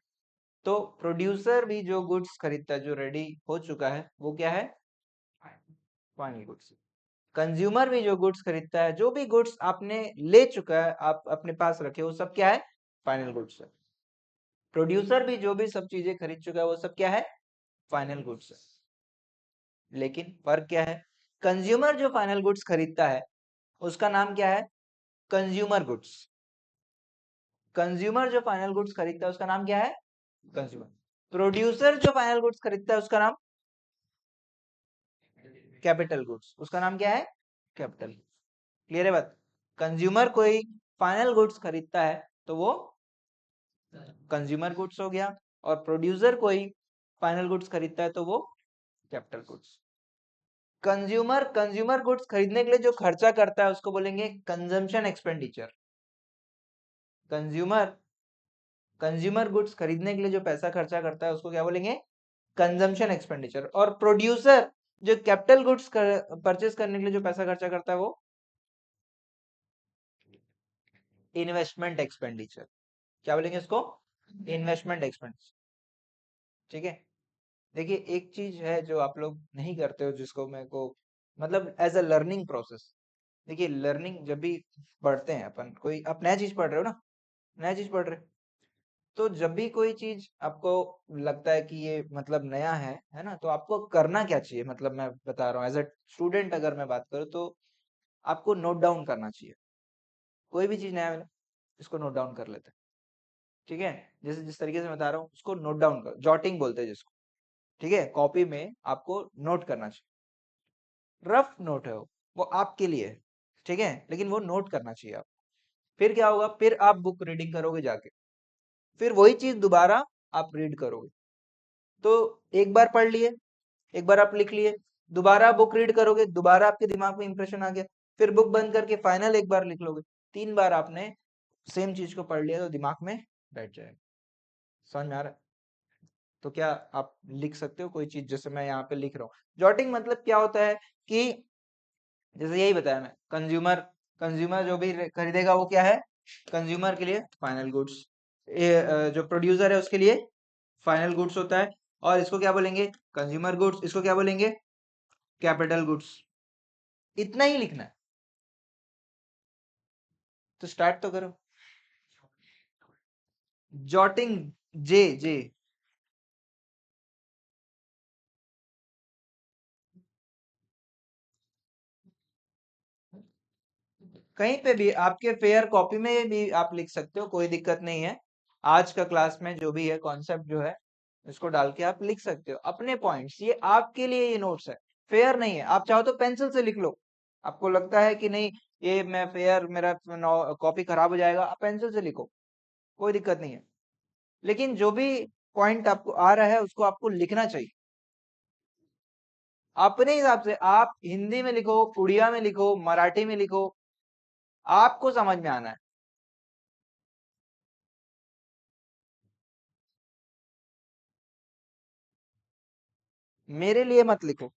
तो प्रोड्यूसर भी जो गुड्स खरीदता है, जो रेडी हो चुका है, वो क्या है? Final goods. कंज्यूमर भी जो गुड्स खरीदता है, जो भी गुड्स आपने ले चुका है, आप अपने पास रखे, वो सब क्या है? फाइनल गुड्स है। प्रोड्यूसर भी जो भी सब चीजें खरीद चुका है, वो सब क्या है? फाइनल गुड्स है। लेकिन फर्क क्या है? कंज्यूमर जो फाइनल गुड्स खरीदता है, उसका नाम क्या है? Consumer goods. कंज्यूमर जो फाइनल गुड्स खरीदता है, उसका नाम क्या है? कंज्यूमर। प्रोड्यूसर जो फाइनल गुड्स खरीदता है, उसका नाम कैपिटल गुड्स। उसका नाम क्या है? कैपिटल। क्लियर है बात? कंज्यूमर कोई फाइनल गुड्स खरीदता है, तो वो कंज्यूमर गुड्स हो गया, और प्रोड्यूसर कोई फाइनल गुड्स खरीदता है, तो वो कैपिटल गुड्स। कंज्यूमर गुड्स खरीदने के लिए जो खर्चा करता है, उसको बोलेंगे consumption expenditure. Consumer consumer goods खरीदने के लिए जो पैसा खर्चा करता है, उसको क्या बोलेंगे? Consumption expenditure. और प्रोड्यूसर जो कैपिटल गुड्स परचेस करने के लिए जो पैसा खर्चा करता है, वो इन्वेस्टमेंट एक्सपेंडिचर। क्या बोलेंगे इसको? Investment expenditure. ठीक है। देखिए, एक चीज है जो आप लोग नहीं करते हो, जिसको मेरे को मतलब एज अ लर्निंग प्रोसेस। देखिए, लर्निंग जब भी पढ़ते हैं अपन, कोई आप नया चीज पढ़ रहे हो ना, नया चीज पढ़ रहे हो, तो जब भी कोई चीज आपको लगता है कि ये मतलब नया है ना, तो आपको करना क्या चाहिए? मतलब मैं बता रहा हूँ, एज अ स्टूडेंट अगर मैं बात करूँ, तो आपको नोट डाउन करना चाहिए। कोई भी चीज नया मिले, इसको नोट डाउन कर लेते हैं। ठीक है, जैसे जिस तरीके से बता रहा हूँ, उसको नोट डाउन कर, जॉटिंग बोलते हैं जिसको। ठीक है, कॉपी में आपको नोट करना चाहिए। रफ नोट है वो आपके लिए है, ठीक है, लेकिन वो नोट करना चाहिए आप। फिर क्या होगा? फिर आप बुक रीडिंग करोगे जाके, फिर वही चीज दोबारा आप रीड करोगे। तो एक बार पढ़ लिए, एक बार आप लिख लिए, दोबारा बुक रीड करोगे, दोबारा आपके दिमाग में इंप्रेशन आ गया, फिर बुक बंद करके फाइनल एक बार लिख लोगे। 3 बार आपने सेम चीज को पढ़ लिया, तो दिमाग में बैठ जाएगा। समझ में आ रहा है? तो क्या आप लिख सकते हो कोई चीज, जैसे मैं यहाँ पे लिख रहा हूँ? जॉटिंग मतलब क्या होता है कि जैसे यही बताया मैं, कंज्यूमर कंज्यूमर जो भी खरीदेगा, वो क्या है? कंज्यूमर के लिए फाइनल गुड्स। जो प्रोड्यूसर है, उसके लिए फाइनल गुड्स होता है। और इसको क्या बोलेंगे? Consumer goods. इसको क्या बोलेंगे? Capital goods. इतना ही लिखना है, तो स्टार्ट तो करो। जॉटिंग, जे जे कहीं पे भी आपके फेयर कॉपी में भी आप लिख सकते हो, कोई दिक्कत नहीं है। आज का क्लास में जो भी है कॉन्सेप्ट जो है, इसको डाल के आप लिख सकते हो अपने पॉइंट्स। ये आपके लिए ये नोट्स है, फेयर नहीं है। आप चाहो तो पेंसिल से लिख लो। आपको लगता है कि नहीं, ये मैं फेयर, मेरा कॉपी खराब हो जाएगा, आप पेंसिल से लिखो, कोई दिक्कत नहीं है। लेकिन जो भी पॉइंट आपको आ रहा है, उसको आपको लिखना चाहिए अपने हिसाब से। आप हिंदी में लिखो, उड़िया में लिखो, मराठी में लिखो, आपको समझ में आना है। मेरे लिए मत लिखो।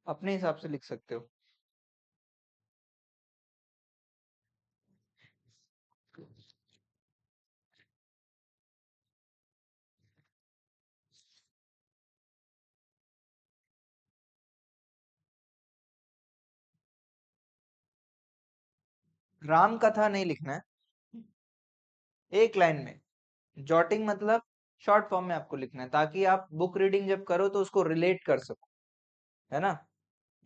अपने हिसाब से लिख सकते हो। राम कथा नहीं लिखना है, एक लाइन में। जॉटिंग मतलब शॉर्ट फॉर्म में आपको लिखना है, ताकि आप बुक रीडिंग जब करो तो उसको रिलेट कर सको, है ना।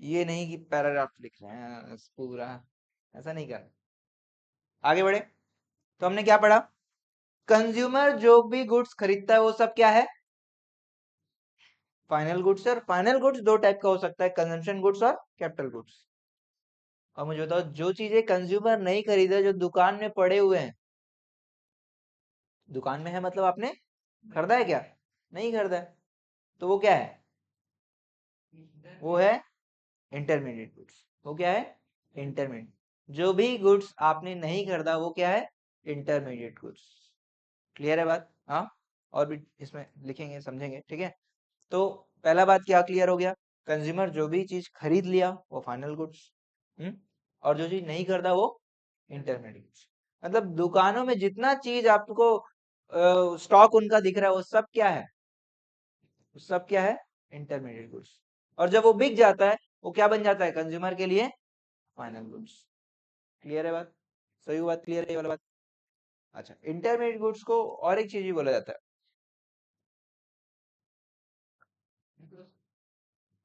ये नहीं कि पैराग्राफ लिख रहे हैं पूरा, ऐसा नहीं करना। आगे बढ़े तो हमने क्या पढ़ा, कंज्यूमर जो भी गुड्स खरीदता है वो सब क्या है, फाइनल गुड्स। और फाइनल गुड्स दो टाइप का हो सकता है, कंजम्पशन गुड्स और कैपिटल गुड्स। और मुझे बताओ, जो चीजें कंज्यूमर नहीं खरीदे, जो दुकान में पड़े हुए हैं, दुकान में है मतलब आपने खरीदा है क्या, नहीं खरीदा है, तो वो क्या है, वो है इंटरमीडिएट गुड्स। वो क्या है, इंटरमीडिएट। जो भी गुड्स आपने नहीं खरीदा वो क्या है, इंटरमीडिएट गुड्स। क्लियर है बात, हाँ। और भी इसमें लिखेंगे समझेंगे, ठीक है। तो पहला बात क्या क्लियर हो गया, कंज्यूमर जो भी चीज खरीद लिया वो फाइनल गुड्स, और जो चीज नहीं खरीदा वो इंटरमीडिएट गुड्स। मतलब दुकानों में जितना चीज आपको स्टॉक उनका दिख रहा है वो सब क्या है, वो सब क्या है, इंटरमीडिएट गुड्स। और जब वो बिक जाता है वो क्या बन जाता है, कंज्यूमर के लिए फाइनल गुड्स। क्लियर है बात, सही बात, क्लियर है ये वाला बात। अच्छा, इंटरमीडिएट गुड्स को और एक चीज भी बोला जाता है,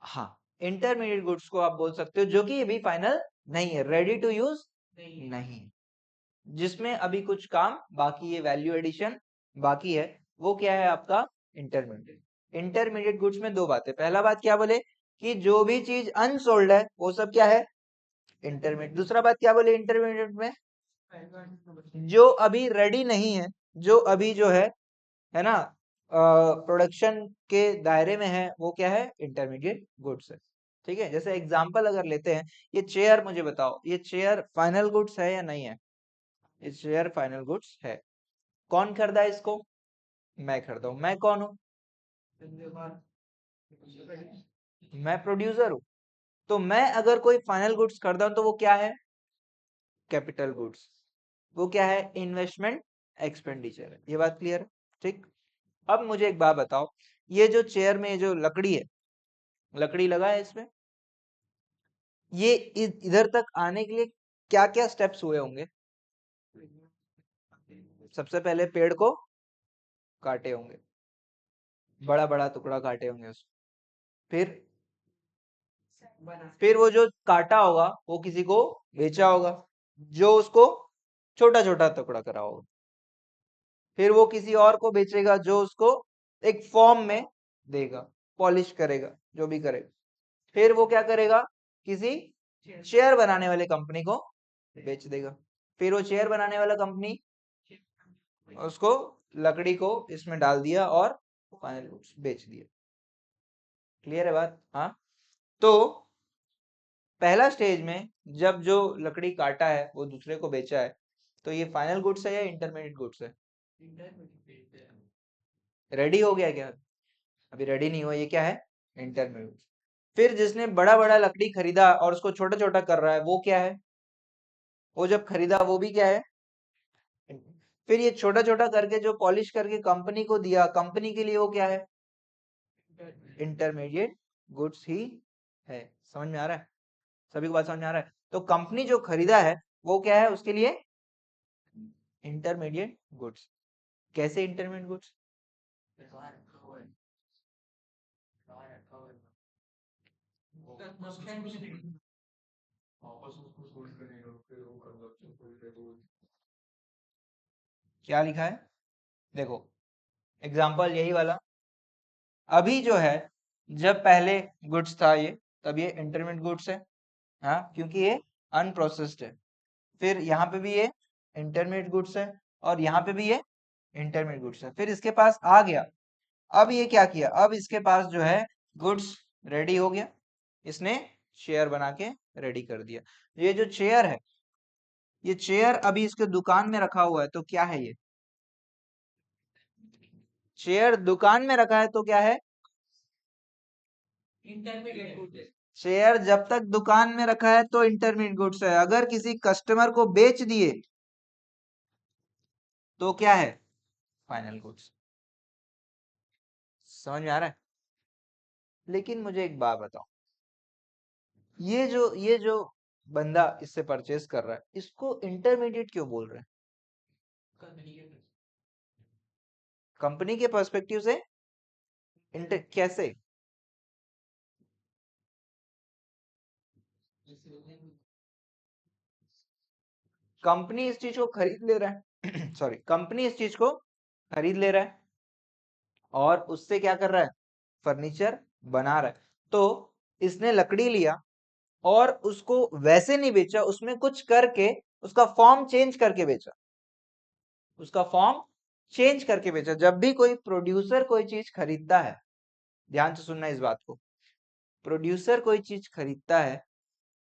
हाँ, इंटरमीडिएट गुड्स को आप बोल सकते हो जो कि अभी फाइनल नहीं है, रेडी टू यूज नहीं, जिसमें अभी कुछ काम बाकी है, वैल्यू एडिशन बाकी है, वो क्या है आपका इंटरमीडिएट। इंटरमीडिएट गुड्स में दो बातें, पहला बात क्या बोले कि जो भी चीज अनसोल्ड है वो सब क्या है, इंटरमीडिएट। दूसरा बात क्या बोले इंटरमीडिएट में, जो अभी रेडी नहीं है, जो अभी जो है ना, प्रोडक्शन के दायरे में है, वो क्या है, इंटरमीडिएट गुड्स है। ठीक है, जैसे एग्जांपल अगर लेते हैं, ये चेयर, मुझे बताओ ये चेयर फाइनल गुड्स है या नहीं है, ये चेयर फाइनल गुड्स है। कौन खरीदा है इसको, मैं खरीदा हूं। मैं कौन हूं, मैं प्रोड्यूसर हूं। तो मैं अगर कोई फाइनल गुड्स खरीदा हूं तो वो क्या है, कैपिटल गुड्स। वो क्या है, इन्वेस्टमेंट एक्सपेंडिचर है। ये बात क्लियर है, ठीक। अब मुझे एक बात बताओ, ये जो चेयर में जो लकड़ी है, लकड़ी लगा है इसमें, ये इधर तक आने के लिए क्या क्या स्टेप्स हुए होंगे। सबसे पहले पेड़ को काटे होंगे, बड़ा बड़ा टुकड़ा काटे होंगे उसको, फिर वो जो काटा होगा वो किसी को बेचा होगा, जो उसको छोटा छोटा टुकड़ा करा होगा, फिर वो किसी और को बेचेगा जो उसको एक फॉर्म में देगा, पॉलिश करेगा, जो भी करेगा, फिर वो क्या करेगा, किसी चेयर बनाने वाले कंपनी को बेच देगा, फिर वो चेयर बनाने वाला कंपनी उसको लकड़ी को इसमें डाल दिया और फाइनल गुड्स बेच दिया। क्लियर है बात, हाँ। तो पहला स्टेज में जब जो लकड़ी काटा है वो दूसरे को बेचा है, तो ये फाइनल गुड्स है या इंटरमीडिएट गुड्स है, रेडी हो गया क्या, अभी रेडी नहीं हुआ, ये क्या है, इंटरमीडिएट। फिर जिसने बड़ा बड़ा लकड़ी खरीदा और उसको छोटा छोटा कर रहा है वो क्या है, वो जब खरीदा वो भी क्या है, फिर ये छोटा छोटा करके जो पॉलिश करके कंपनी को दिया, कंपनी के लिए वो क्या है, इंटरमीडिएट गुड्स ही है। समझ में आ रहा है, सभी को बात समझ में आ रहा है। तो कंपनी जो खरीदा है वो क्या है, उसके लिए इंटरमीडिएट गुड्स। कैसे इंटरमीडिएट गुड्स, वापस उसको सोल्ड करेगा, फिर वो कंजप्शन करेगा, वो क्या लिखा है, देखो एग्जांपल यही वाला, अभी जो है, जब पहले गुड्स था ये, तब ये इंटरमीडिएट गुड्स है, हाँ, क्योंकि ये अनप्रोसेस्ड है। फिर यहाँ पे भी ये इंटरमीडिएट गुड्स है, और यहाँ पे भी ये इंटरमीडिएट गुड्स है। फिर इसके पास आ गया, अब ये क्या किया, अब इसके पास जो है गुड्स रेडी हो गया, इसने चेयर बना के रेडी कर दिया। ये जो चेयर है, ये चेयर अभी इसके दुकान में रखा हुआ है, तो क्या है, ये चेयर दुकान में रखा है तो क्या है, इंटरमीडिएट गुड्स। शेयर जब तक दुकान में रखा है तो इंटरमीडिएट गुड्स है, अगर किसी कस्टमर को बेच दिए तो क्या है? Final goods. समझ में आ रहा है? लेकिन मुझे एक बात बताओ, ये जो बंदा इससे परचेस कर रहा है, इसको इंटरमीडिएट क्यों बोल रहे हैं? कंपनी के पर्सपेक्टिव से कैसे? कंपनी इस चीज को खरीद ले रहा है सॉरी, कंपनी इस चीज को खरीद ले रहा है और उससे क्या कर रहा है? फर्नीचर बना रहा है। तो इसने लकड़ी लिया और उसको वैसे नहीं बेचा, उसमें कुछ करके उसका फॉर्म चेंज करके बेचा, उसका फॉर्म चेंज करके बेचा। जब भी कोई प्रोड्यूसर कोई चीज खरीदता है, ध्यान से सुनना इस बात को, प्रोड्यूसर कोई चीज खरीदता है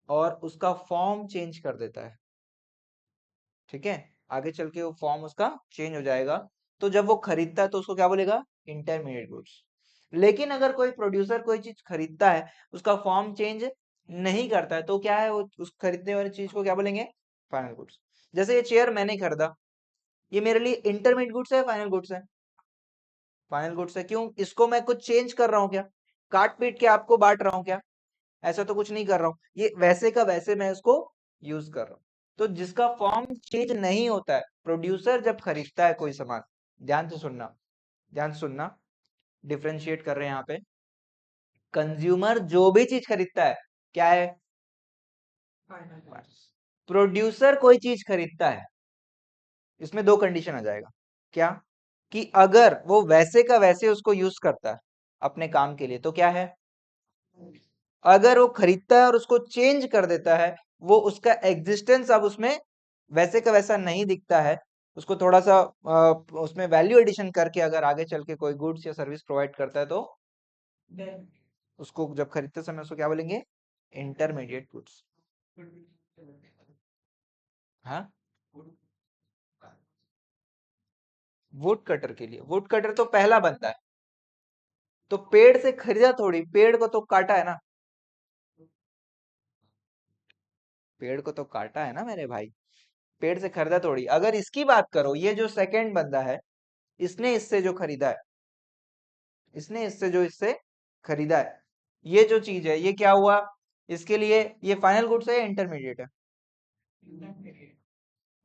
और उसका फॉर्म चेंज कर देता है, ठीक है, आगे चल के वो फॉर्म उसका चेंज हो जाएगा, तो जब वो खरीदता है तो उसको क्या बोलेगा? Intermediate goods. लेकिन अगर कोई प्रोड्यूसर कोई चीज खरीदता है, उसका फॉर्म चेंज नहीं करता है, तो क्या है? वो उस खरीदने वाली चीज को क्या बोलेंगे? Final goods. जैसे ये चेयर मैंने खरीदा, ये मेरे लिए इंटरमीडिएट गुड्स है, फाइनल गुड्स है? फाइनल गुड्स है। क्यों? इसको मैं कुछ चेंज कर रहा हूँ क्या? काट पीट के आपको बांट रहा हूँ क्या? ऐसा तो कुछ नहीं कर रहा हूँ, ये वैसे का वैसे मैं इसको यूज कर रहा हूँ। तो जिसका फॉर्म चेंज नहीं होता है, प्रोड्यूसर जब खरीदता है कोई सामान, ध्यान से सुनना, ध्यान से सुनना, डिफरेंशिएट कर रहे हैं यहाँ पे। कंज्यूमर जो भी चीज खरीदता है क्या है? प्रोड्यूसर कोई चीज खरीदता है, इसमें दो कंडीशन आ जाएगा। क्या? कि अगर वो वैसे का वैसे उसको यूज करता है अपने काम के लिए तो क्या है? अगर वो खरीदता है और उसको चेंज कर देता है, वो उसका एग्जिस्टेंस अब उसमें वैसे का वैसा नहीं दिखता है, उसको थोड़ा सा उसमें वैल्यू एडिशन करके अगर आगे चल के कोई गुड्स या सर्विस प्रोवाइड करता है, तो उसको जब खरीदते समय उसको क्या बोलेंगे? Intermediate goods. हाँ, वुड कटर के लिए, वुड कटर तो पहला बनता है, तो पेड़ से खरीदा थोड़ी, पेड़ को तो काटा है ना, पेड़ को तो काटा है ना मेरे भाई, पेड़ से खरीदा थोड़ी। अगर इसकी बात करो, ये जो सेकंड बंदा है, इसने इससे जो खरीदा है, इसने इससे जो इससे खरीदा है, ये जो चीज है, ये क्या हुआ? इसके लिए ये फाइनल गुड्स है या इंटरमीडिएट है?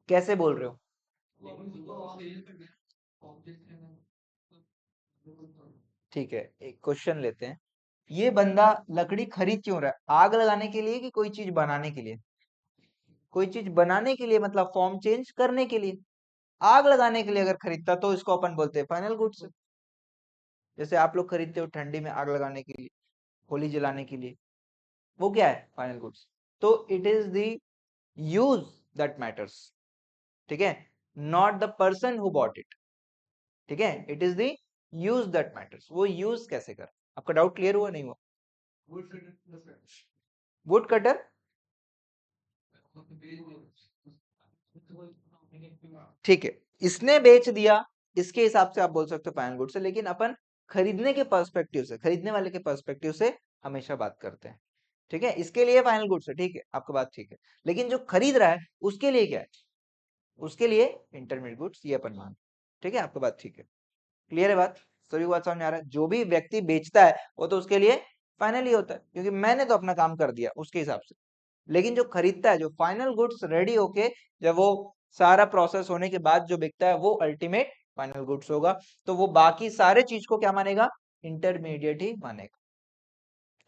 कैसे बोल रहे हो? ठीक है, एक क्वेश्चन लेते हैं। ये बंदा लकड़ी खरीद क्यों रहा है? आग लगाने के लिए कि कोई चीज बनाने के लिए? कोई चीज बनाने के लिए, मतलब फॉर्म चेंज करने के लिए। आग लगाने के लिए अगर खरीदता तो इसको अपन बोलते हैं फाइनल गुड्स। जैसे आप लोग खरीदते हो ठंडी में आग लगाने के लिए, होली जलाने के लिए, वो क्या है? Final goods. तो it is the use that matters, ठीक है, not the person who bought it, ठीक है, it is the use that matters. वो यूज कैसे कर, आपका डाउट क्लियर हुआ नहीं हुआ? वुड कटर, ठीक है, इसने बेच दिया, इसके हिसाब से आप बोल सकते हो फाइनल गुड्स है। लेकिन अपन खरीदने के पर्सपेक्टिव से, खरीदने वाले के पर्सपेक्टिव से हमेशा बात करते हैं, ठीक है, इसके लिए फाइनल गुड्स है, ठीक है, आपका बात ठीक है। लेकिन जो खरीद रहा है उसके लिए क्या है? उसके लिए इंटरमीडिएट गुड्स, ये अपन मान, ठीक है, आपका बात ठीक है, क्लियर है बात? सभी को बात समझ में आ रहा है? जो भी व्यक्ति बेचता है वो तो उसके लिए फाइनल ही होता है, क्योंकि मैंने तो अपना काम कर दिया उसके हिसाब से। लेकिन जो खरीदता है, जो फाइनल गुड्स रेडी होके, जब वो सारा प्रोसेस होने के बाद जो बिकता है, वो अल्टीमेट फाइनल गुड्स होगा। तो वो बाकी सारे चीज को क्या मानेगा? इंटरमीडिएट ही मानेगा,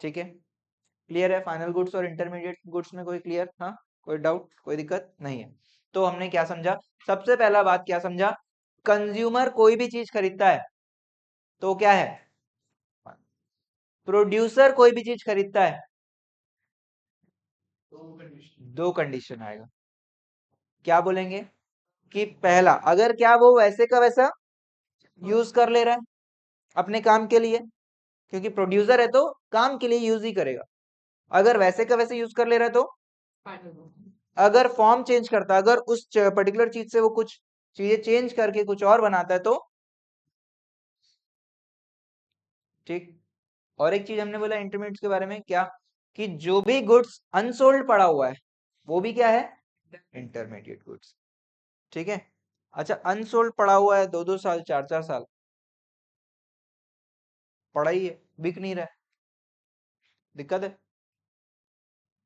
ठीक है, क्लियर है? फाइनल गुड्स और इंटरमीडिएट गुड्स में कोई क्लियर, हाँ, कोई डाउट, कोई दिक्कत नहीं है? तो हमने क्या समझा? सबसे पहला बात क्या समझा? कंज्यूमर कोई भी चीज खरीदता है तो क्या है? प्रोड्यूसर कोई भी चीज खरीदता है, दो कंडीशन आएगा। क्या बोलेंगे? कि पहला, अगर क्या वो वैसे का वैसा यूज कर ले रहा है अपने काम के लिए, क्योंकि प्रोड्यूसर है तो काम के लिए यूज ही करेगा। अगर वैसे का वैसे यूज कर ले रहा है तो, अगर फॉर्म चेंज करता है, अगर उस पर्टिकुलर चीज से वो कुछ चीजें चेंज करके कुछ और बनाता है तो, ठीक। और एक चीज हमने बोला इंटरमीडिएट के बारे में, क्या? कि जो भी गुड्स अनसोल्ड पड़ा हुआ है वो भी क्या है, इंटरमीडिएट गुड्स। ठीक है, अच्छा अनसोल्ड पड़ा हुआ है 2-2 साल 4-4 साल पड़ा ही है, बिक नहीं रहा है, दिक्कत है।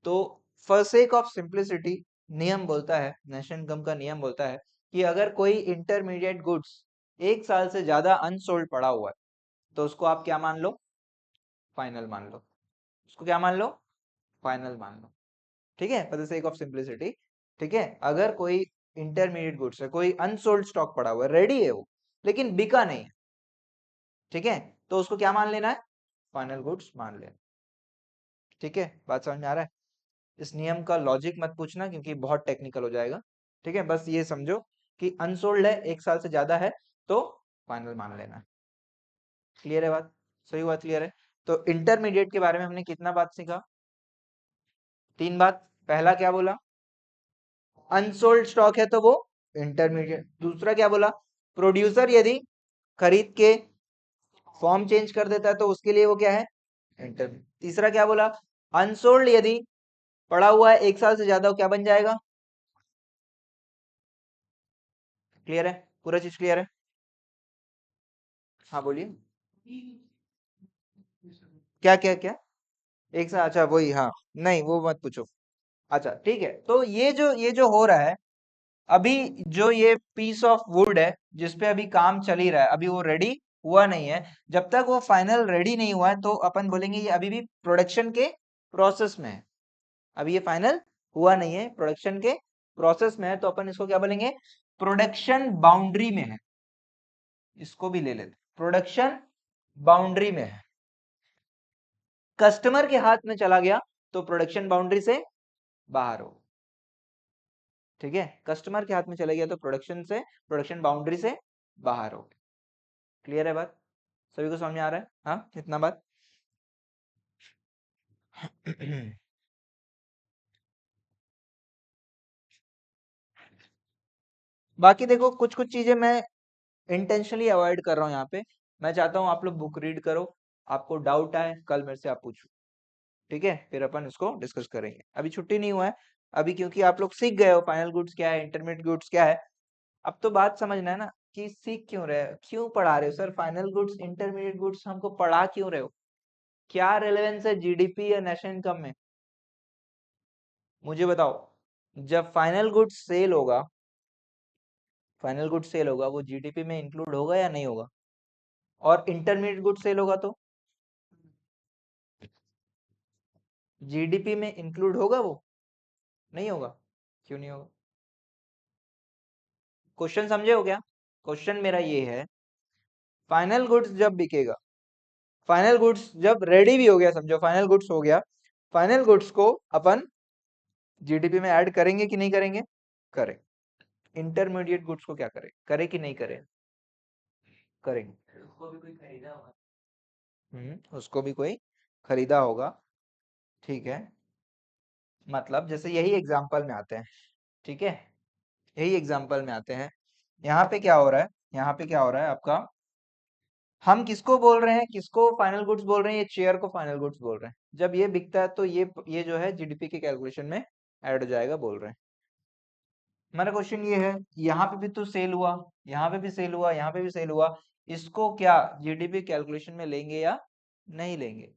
तो फॉर सेक ऑफ सिंप्लिसिटी नियम बोलता है, नेशनल इनकम का नियम बोलता है कि अगर कोई इंटरमीडिएट गुड्स 1 साल से ज्यादा अनसोल्ड पड़ा हुआ है तो उसको आप क्या मान लो, फाइनल मान लो। उसको क्या मान लो, फाइनल मान लो। ठीक है, for the sake of simplicity. ठीक है, अगर कोई इंटरमीडिएट गुड्स है, कोई अनसोल्ड स्टॉक पड़ा हुआ है, रेडी है वो लेकिन बिका नहीं है, ठीक है, तो उसको क्या मान लेना है, फाइनल गुड्स मान लेना। ठीक है, बात समझ में आ रहा है। इस नियम का लॉजिक मत पूछना क्योंकि बहुत टेक्निकल हो जाएगा। ठीक है, बस ये समझो कि अनसोल्ड है 1 साल से ज्यादा है तो फाइनल मान लेना। क्लियर है बात, सही बात क्लियर है। तो इंटरमीडिएट के बारे में हमने कितना बात सीखा, 3 बात। पहला क्या बोला, अनसोल्ड स्टॉक है तो वो इंटरमीडिएट। दूसरा क्या बोला, प्रोड्यूसर यदि खरीद के फॉर्म चेंज कर देता है तो उसके लिए वो क्या है, इंटरमीडिएट। तीसरा क्या बोला, अनसोल्ड यदि पड़ा हुआ है 1 साल से ज्यादा वो क्या बन जाएगा। क्लियर है, पूरा चीज क्लियर है। हाँ बोलिए, क्या क्या क्या, एक साल, अच्छा वही, हाँ नहीं वो मत पूछो। अच्छा ठीक है, तो ये जो हो रहा है अभी, जो ये पीस ऑफ वुड है जिसपे अभी काम चल ही रहा है, अभी वो रेडी हुआ नहीं है। जब तक वो फाइनल रेडी नहीं हुआ है तो अपन बोलेंगे ये अभी भी प्रोडक्शन के प्रोसेस में है। अभी ये फाइनल हुआ नहीं है, प्रोडक्शन के प्रोसेस में है, तो अपन इसको क्या बोलेंगे, प्रोडक्शन बाउंड्री में है। इसको भी ले लेते, प्रोडक्शन बाउंड्री में है। कस्टमर के हाथ में चला गया तो प्रोडक्शन बाउंड्री से बाहर हो। ठीक है, कस्टमर के हाथ में चले गया तो प्रोडक्शन बाउंड्री से बाहर हो। क्लियर है बात, सभी को समझ में आ रहा है, हाँ इतना बात। बाकी देखो कुछ कुछ चीजें मैं इंटेंशनली अवॉइड कर रहा हूँ यहाँ पे। मैं चाहता हूँ आप लोग बुक रीड करो, आपको डाउट आए कल मेरे से आप पूछो। ठीक है, फिर अपन इसको डिस्कस करेंगे। अभी छुट्टी नहीं हुआ है अभी, क्योंकि आप लोग सीख गए हो फाइनल गुड्स क्या है, इंटरमीडिएट गुड्स क्या है। अब तो बात समझना है ना कि सीख क्यों रहे हो, क्यों पढ़ा रहे हो sir, final goods intermediate goods हमको पढ़ा क्यों रहे हो, क्या रेलेवेंस है जीडीपी या नेशनल इनकम में, मुझे बताओ। जब फाइनल गुड्स सेल होगा वो जीडीपी में इंक्लूड होगा या नहीं होगा, और इंटरमीडिएट गुड्स सेल होगा तो जीडीपी में इंक्लूड होगा वो, नहीं होगा, क्यों नहीं होगा। क्वेश्चन समझे हो क्या, क्वेश्चन मेरा ये है, फाइनल गुड्स जब बिकेगा, फाइनल गुड्स जब रेडी भी हो गया, समझो फाइनल गुड्स हो गया, फाइनल गुड्स को अपन जीडीपी में ऐड करेंगे कि नहीं करेंगे, करें। इंटरमीडिएट गुड्स को क्या करें, करें कि नहीं करें, करेंगे। उसको भी कोई खरीदा होगा। उसको भी कोई खरीदा होगा। ठीक है, मतलब जैसे यही एग्जांपल में आते हैं। ठीक है, यही एग्जांपल में आते हैं। यहाँ पे क्या हो रहा है, यहाँ पे क्या हो रहा है आपका, हम किसको बोल रहे हैं, किसको फाइनल गुड्स बोल रहे हैं, ये चेयर को फाइनल गुड्स बोल रहे हैं। जब ये बिकता है तो ये जो है जीडीपी के कैलकुलेशन में ऐड हो जाएगा बोल रहे हैं। हमारा क्वेश्चन ये है, यहाँ पे भी तो सेल हुआ, यहाँ पे भी सेल हुआ, यहाँ पे भी सेल हुआ, इसको क्या जीडीपी कैलकुलेशन में लेंगे या नहीं लेंगे,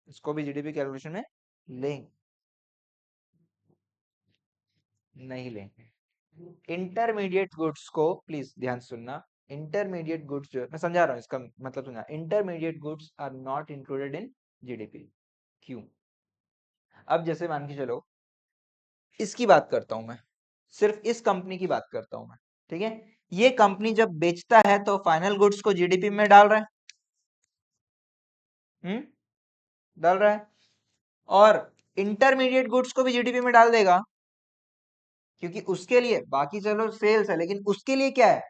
इसको भी जीडीपी कैलकुलेशन में लेंगे, नहीं लेंगे। इंटरमीडिएट गुड्स को प्लीज ध्यान से सुनना, इंटरमीडिएट गुड्स जो मैं समझा रहा हूँ इसका मतलब सुनना, intermediate goods are not included in GDP. क्यों, अब जैसे मान के चलो, इसकी बात करता हूं मैं, सिर्फ इस कंपनी की बात करता हूं मैं। ठीक है, ये कंपनी जब बेचता है तो फाइनल गुड्स को जीडीपी में डाल रहा है, डाल रहा है, और इंटरमीडिएट गुड्स को भी जीडीपी में डाल देगा, क्योंकि उसके लिए बाकी चलो सेल्स है लेकिन उसके लिए क्या है,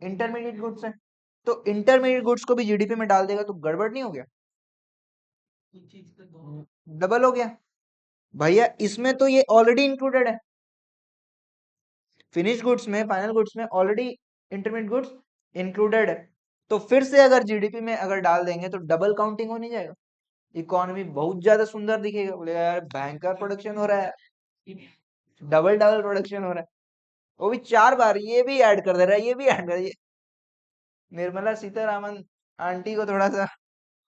इंटरमीडिएट गुड्स है। तो इंटरमीडिएट गुड्स को भी जीडीपी में डाल देगा तो गड़बड़ नहीं हो गया, डबल हो गया भैया। इसमें तो ये ऑलरेडी इंक्लूडेड है, फिनिश गुड्स में, फाइनल गुड्स में ऑलरेडी इंटरमीडिएट गुड्स इंक्लूडेड है। तो फिर से अगर जीडीपी में अगर डाल देंगे तो डबल काउंटिंग हो नहीं जाएगा, इकोनॉमी बहुत ज्यादा सुंदर दिखेगा, बोलेगा यार भयंकर प्रोडक्शन हो रहा है, डबल डबल प्रोडक्शन हो रहा है, वो भी 4 बार, ये भी ऐड कर दे रहा है, ये भी ऐड कर, ये निर्मला सीतारामन आंटी को थोड़ा सा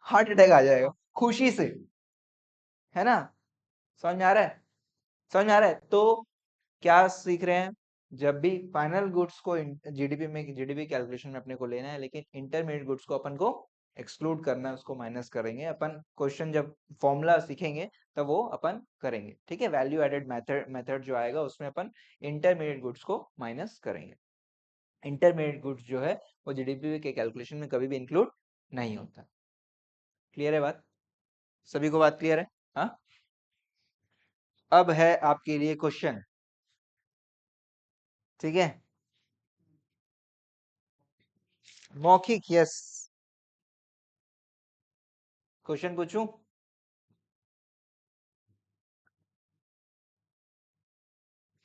हार्ट अटैक आ जाएगा खुशी से, है ना? समझ में आ रहा है? समझ में आ रहा है? तो क्या सीख रहे हैं, जब भी फाइनल गुड्स को जीडीपी में, जीडीपी कैलकुलेशन में अपने को लेना है, लेकिन इंटरमीडिएट गुड्स को अपन को एक्सक्लूड करना है, उसको माइनस करेंगे अपन, क्वेश्चन जब फॉर्मूला सीखेंगे तब वो अपन करेंगे, ठीक है? वैल्यू एडेड मेथड जो आएगा उसमें अपन इंटरमीडिएट गुड्स को माइनस करेंगे। इंटरमीडिएट गुड्स जो है वो जीडीपी के कैलकुलेशन में कभी भी इंक्लूड नहीं होता। क्लियर है बात? सभी को बात क्लियर है? हाँ, अब है आपके लिए क्वेश्चन, ठीक है? मौखिक, यस, क्वेश्चन पूछूं?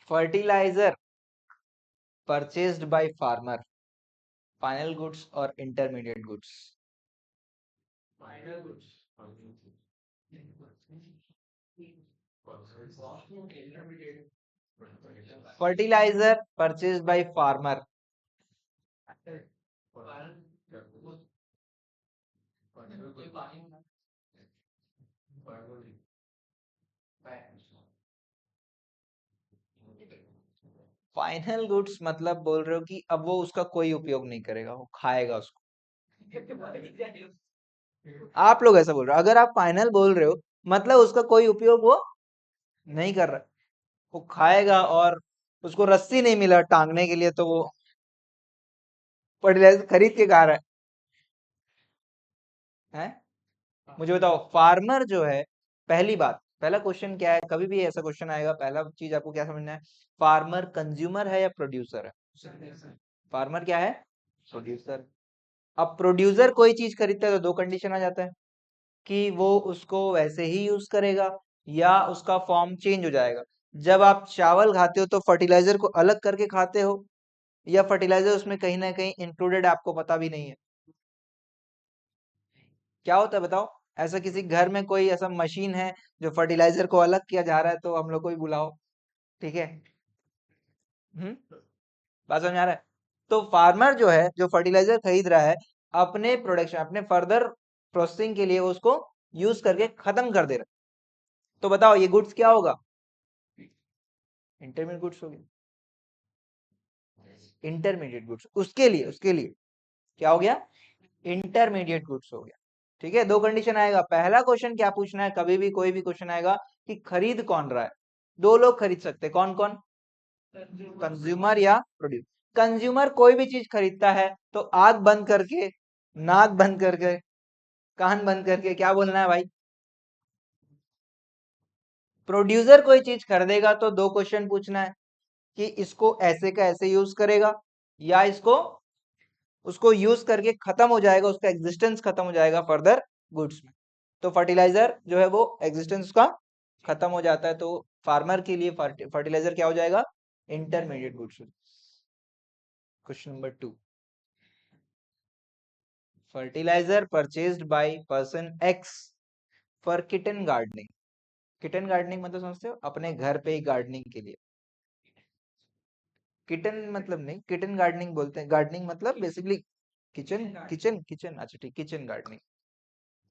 Fertilizer purchased by farmer, final goods और intermediate goods? Final goods. Fertilizer purchased by farmer, final goods मतलब बोल रहे हो कि अब वो उसका कोई उपयोग नहीं करेगा, वो खाएगा उसको, आप लोग ऐसा बोल रहे हो। अगर आप फाइनल बोल रहे हो मतलब उसका कोई उपयोग वो नहीं कर रहा, वो खाएगा, और उसको रस्सी नहीं मिला टांगने के लिए तो वो फर्टिलाइजर खरीद के खा रहा है? मुझे बताओ, फार्मर जो है, पहली बात, पहला क्वेश्चन क्या है, कभी भी ऐसा क्वेश्चन आएगा, पहला चीज आपको क्या समझना है, फार्मर कंज्यूमर है या प्रोड्यूसर है? फार्मर क्या है? प्रोड्यूसर। अब प्रोड्यूसर कोई चीज खरीदता है तो दो कंडीशन आ जाता है, कि वो उसको वैसे ही यूज करेगा या उसका फॉर्म चेंज हो जाएगा। जब आप चावल खाते हो तो फर्टिलाइजर को अलग करके खाते हो, या फर्टिलाइजर उसमें कहीं ना कहीं इंक्लूडेड, आपको पता भी नहीं है क्या होता है, बताओ? ऐसा किसी घर में कोई ऐसा मशीन है जो फर्टिलाइजर को अलग किया जा रहा है, तो हम लोग को भी बुलाओ, ठीक है? हम्म, बात समझ आ रहा है? तो फार्मर जो है, जो फर्टिलाइजर खरीद रहा है, अपने प्रोडक्शन, अपने फर्दर प्रोसेसिंग के लिए उसको यूज करके खत्म कर दे रहा है, तो बताओ ये गुड्स क्या होगा? इंटरमीडिएट गुड्स होगी। इंटरमीडिएट गुड्स, उसके लिए क्या हो गया? इंटरमीडिएट गुड्स हो गया, ठीक है? दो कंडीशन आएगा, पहला क्वेश्चन क्या पूछना है, कभी भी कोई भी क्वेश्चन आएगा कि खरीद कौन रहा है, दो लोग खरीद सकते हैं, कौन कौन? कंज्यूमर या प्रोड्यूस। कंज्यूमर कोई भी चीज खरीदता है तो आंख बंद करके, नाक बंद करके, कान बंद करके क्या बोलना है भाई? प्रोड्यूसर कोई चीज खरीदेगा तो दो क्वेश्चन पूछना है, कि इसको ऐसे का ऐसे यूज करेगा, या इसको, उसको यूज करके खत्म हो जाएगा, उसका एग्जिस्टेंस खत्म हो जाएगा फर्दर गुड्स में। तो फर्टिलाइजर जो है वो एग्जिस्टेंस उसका खत्म हो जाता है, तो फार्मर के लिए फर्टिलाइजर क्या हो जाएगा? Intermediate goods. Question number 2, fertiliser purchased by person X for kitchen gardening. Kitchen gardening मतलब समझते हो, अपने घर पे ही गार्डनिंग के लिए। किटन मतलब नहीं, किटन गार्डनिंग बोलते हैं, गार्डनिंग मतलब बेसिकली किचन, किचन किचन, अच्छा ठीक, किचन गार्डनिंग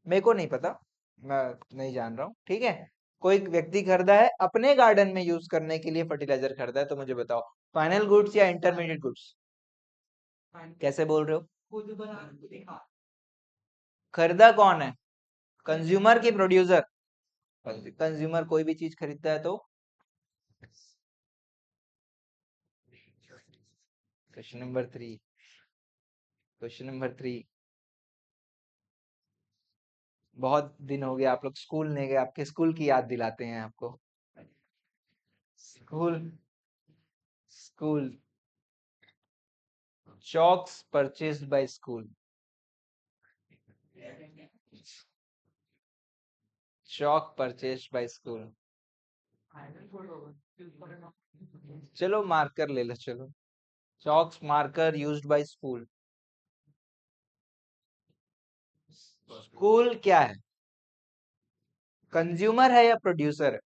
मेरे को नहीं पता, मैं नहीं जान रहा हूँ, ठीक है? कोई व्यक्ति खरीदा है अपने गार्डन में यूज करने के लिए, फर्टिलाइजर खरीदा है, तो मुझे बताओ फाइनल गुड्स या इंटरमीडिएट गुड्स? कैसे बोल रहे हो? खुद बना देखा। खरीदा कौन है, कंज्यूमर की प्रोड्यूसर? कंज्यूमर कोई भी चीज खरीदता है तो। क्वेश्चन नंबर 3, क्वेश्चन नंबर 3, बहुत दिन हो गए आप लोग स्कूल नहीं गए, आपके स्कूल की याद दिलाते हैं आपको। School, school, chalks purchased by school, chalk purchased by school। चलो मार्कर ले लो, चलो, chalks marker used by school। School क्या है? कंज्यूमर है या प्रोड्यूसर है?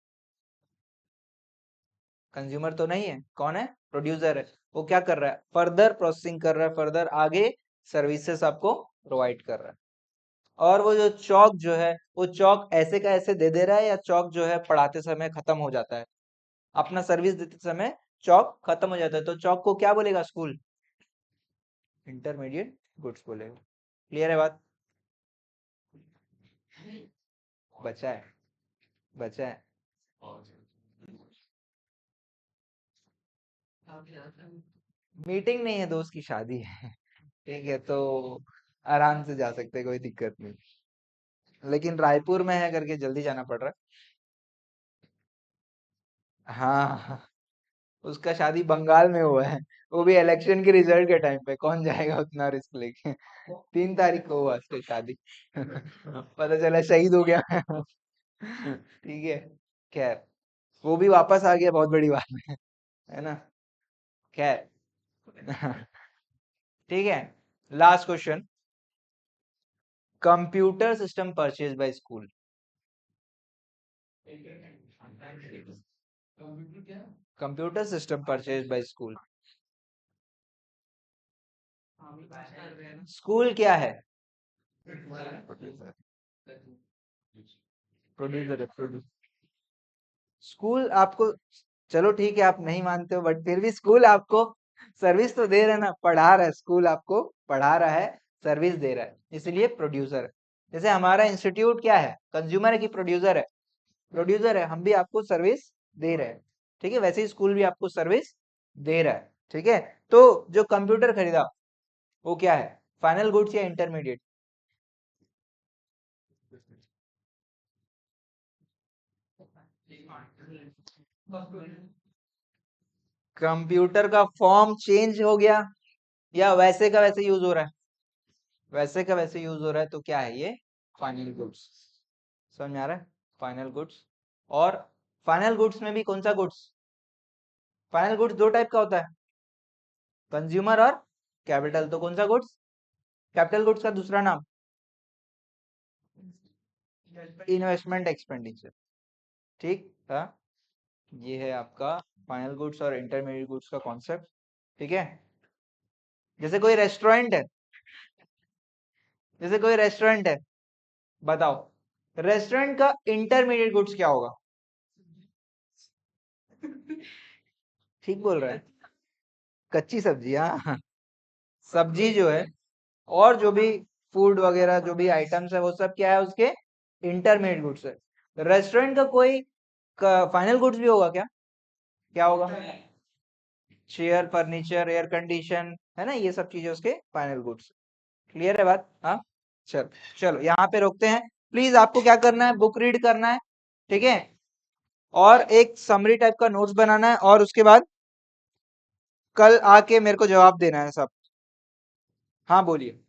कंज्यूमर तो नहीं है, कौन है? प्रोड्यूसर है। वो क्या कर रहा है? फर्दर प्रोसेसिंग कर रहा है, फर्दर आगे सर्विसेज आपको प्रोवाइड कर रहा है। और वो जो चौक जो है, वो चौक ऐसे का ऐसे दे दे रहा है, या चौक जो है पढ़ाते समय खत्म हो जाता है, अपना सर्विस देते समय चौक खत्म हो जाता है, तो चौक को क्या बोलेगा स्कूल? इंटरमीडिएट गुड्स बोलेगा। क्लियर है बात? बचा है, बचा है। मीटिंग नहीं है, दोस्त की शादी है। ठीक है, तो आराम से जा सकते हैं, कोई दिक्कत नहीं। लेकिन रायपुर में है करके जल्दी जाना पड़ रहा है। हाँ, उसका शादी बंगाल में हुआ है, वो भी इलेक्शन के रिजल्ट के टाइम पे। कौन जाएगा उतना रिस्क लेके? 3 तारीख को हुआ उसकी शादी। पता चला शहीद हो गया। ठीक है, खैर, वो भी वापस आ गया, बहुत बड़ी बात है ना। खैर। ठीक है, last question. Computer system purchase by school. Computer system purchase by school. School क्या है? प्रोड्यूसर है, प्रोड्यूसर। स्कूल आपको, चलो ठीक है, आप नहीं मानते हो, बट फिर भी स्कूल आपको सर्विस तो दे रहा है ना, पढ़ा रहा है, स्कूल आपको पढ़ा रहा है, सर्विस दे रहा है, इसलिए प्रोड्यूसर है। जैसे हमारा इंस्टीट्यूट क्या है? कंज्यूमर है कि प्रोड्यूसर है? प्रोड्यूसर है, हम भी आपको सर्विस दे रहे हैं। ठीक है, वैसे ही स्कूल भी आपको सर्विस दे रहा है। ठीक है, तो जो कंप्यूटर खरीदा वो क्या है? फाइनल गुड्स या इंटरमीडिएट? कंप्यूटर का फॉर्म चेंज हो गया, या वैसे का वैसे यूज हो रहा है? वैसे का वैसे यूज हो रहा है, तो क्या है ये? Final goods. समझ में आ रहा है? Final goods. और फाइनल गुड्स में भी कौन सा गुड्स? फाइनल गुड्स 2 टाइप का होता है, कंज्यूमर और कैपिटल। तो कौन सा गुड्स? कैपिटल गुड्स का दूसरा नाम इन्वेस्टमेंट एक्सपेंडिचर। ठीक है, ये है आपका फाइनल गुड्स और इंटरमीडिएट गुड्स का कॉन्सेप्ट। ठीक है, जैसे कोई रेस्टोरेंट है, जैसे कोई रेस्टोरेंट है, बताओ रेस्टोरेंट का इंटरमीडिएट गुड्स क्या होगा? ठीक बोल रहा है, कच्ची सब्जी। हाँ, सब्जी जो है, और जो भी फूड वगैरह जो भी आइटम्स है, वो सब क्या है? उसके इंटरमीडिएट गुड्स है। रेस्टोरेंट का कोई फाइनल गुड्स भी होगा क्या? क्या होगा? चेयर, फर्नीचर, एयर कंडीशन, है ना, ये सब चीजें उसके फाइनल गुड्स। क्लियर है बात? हाँ, चलो चलो यहाँ पे रोकते हैं। प्लीज आपको क्या करना है? बुक रीड करना है, ठीक है, और एक समरी टाइप का नोट्स बनाना है, और उसके बाद कल आके मेरे को जवाब देना है सब। हाँ, बोलिए।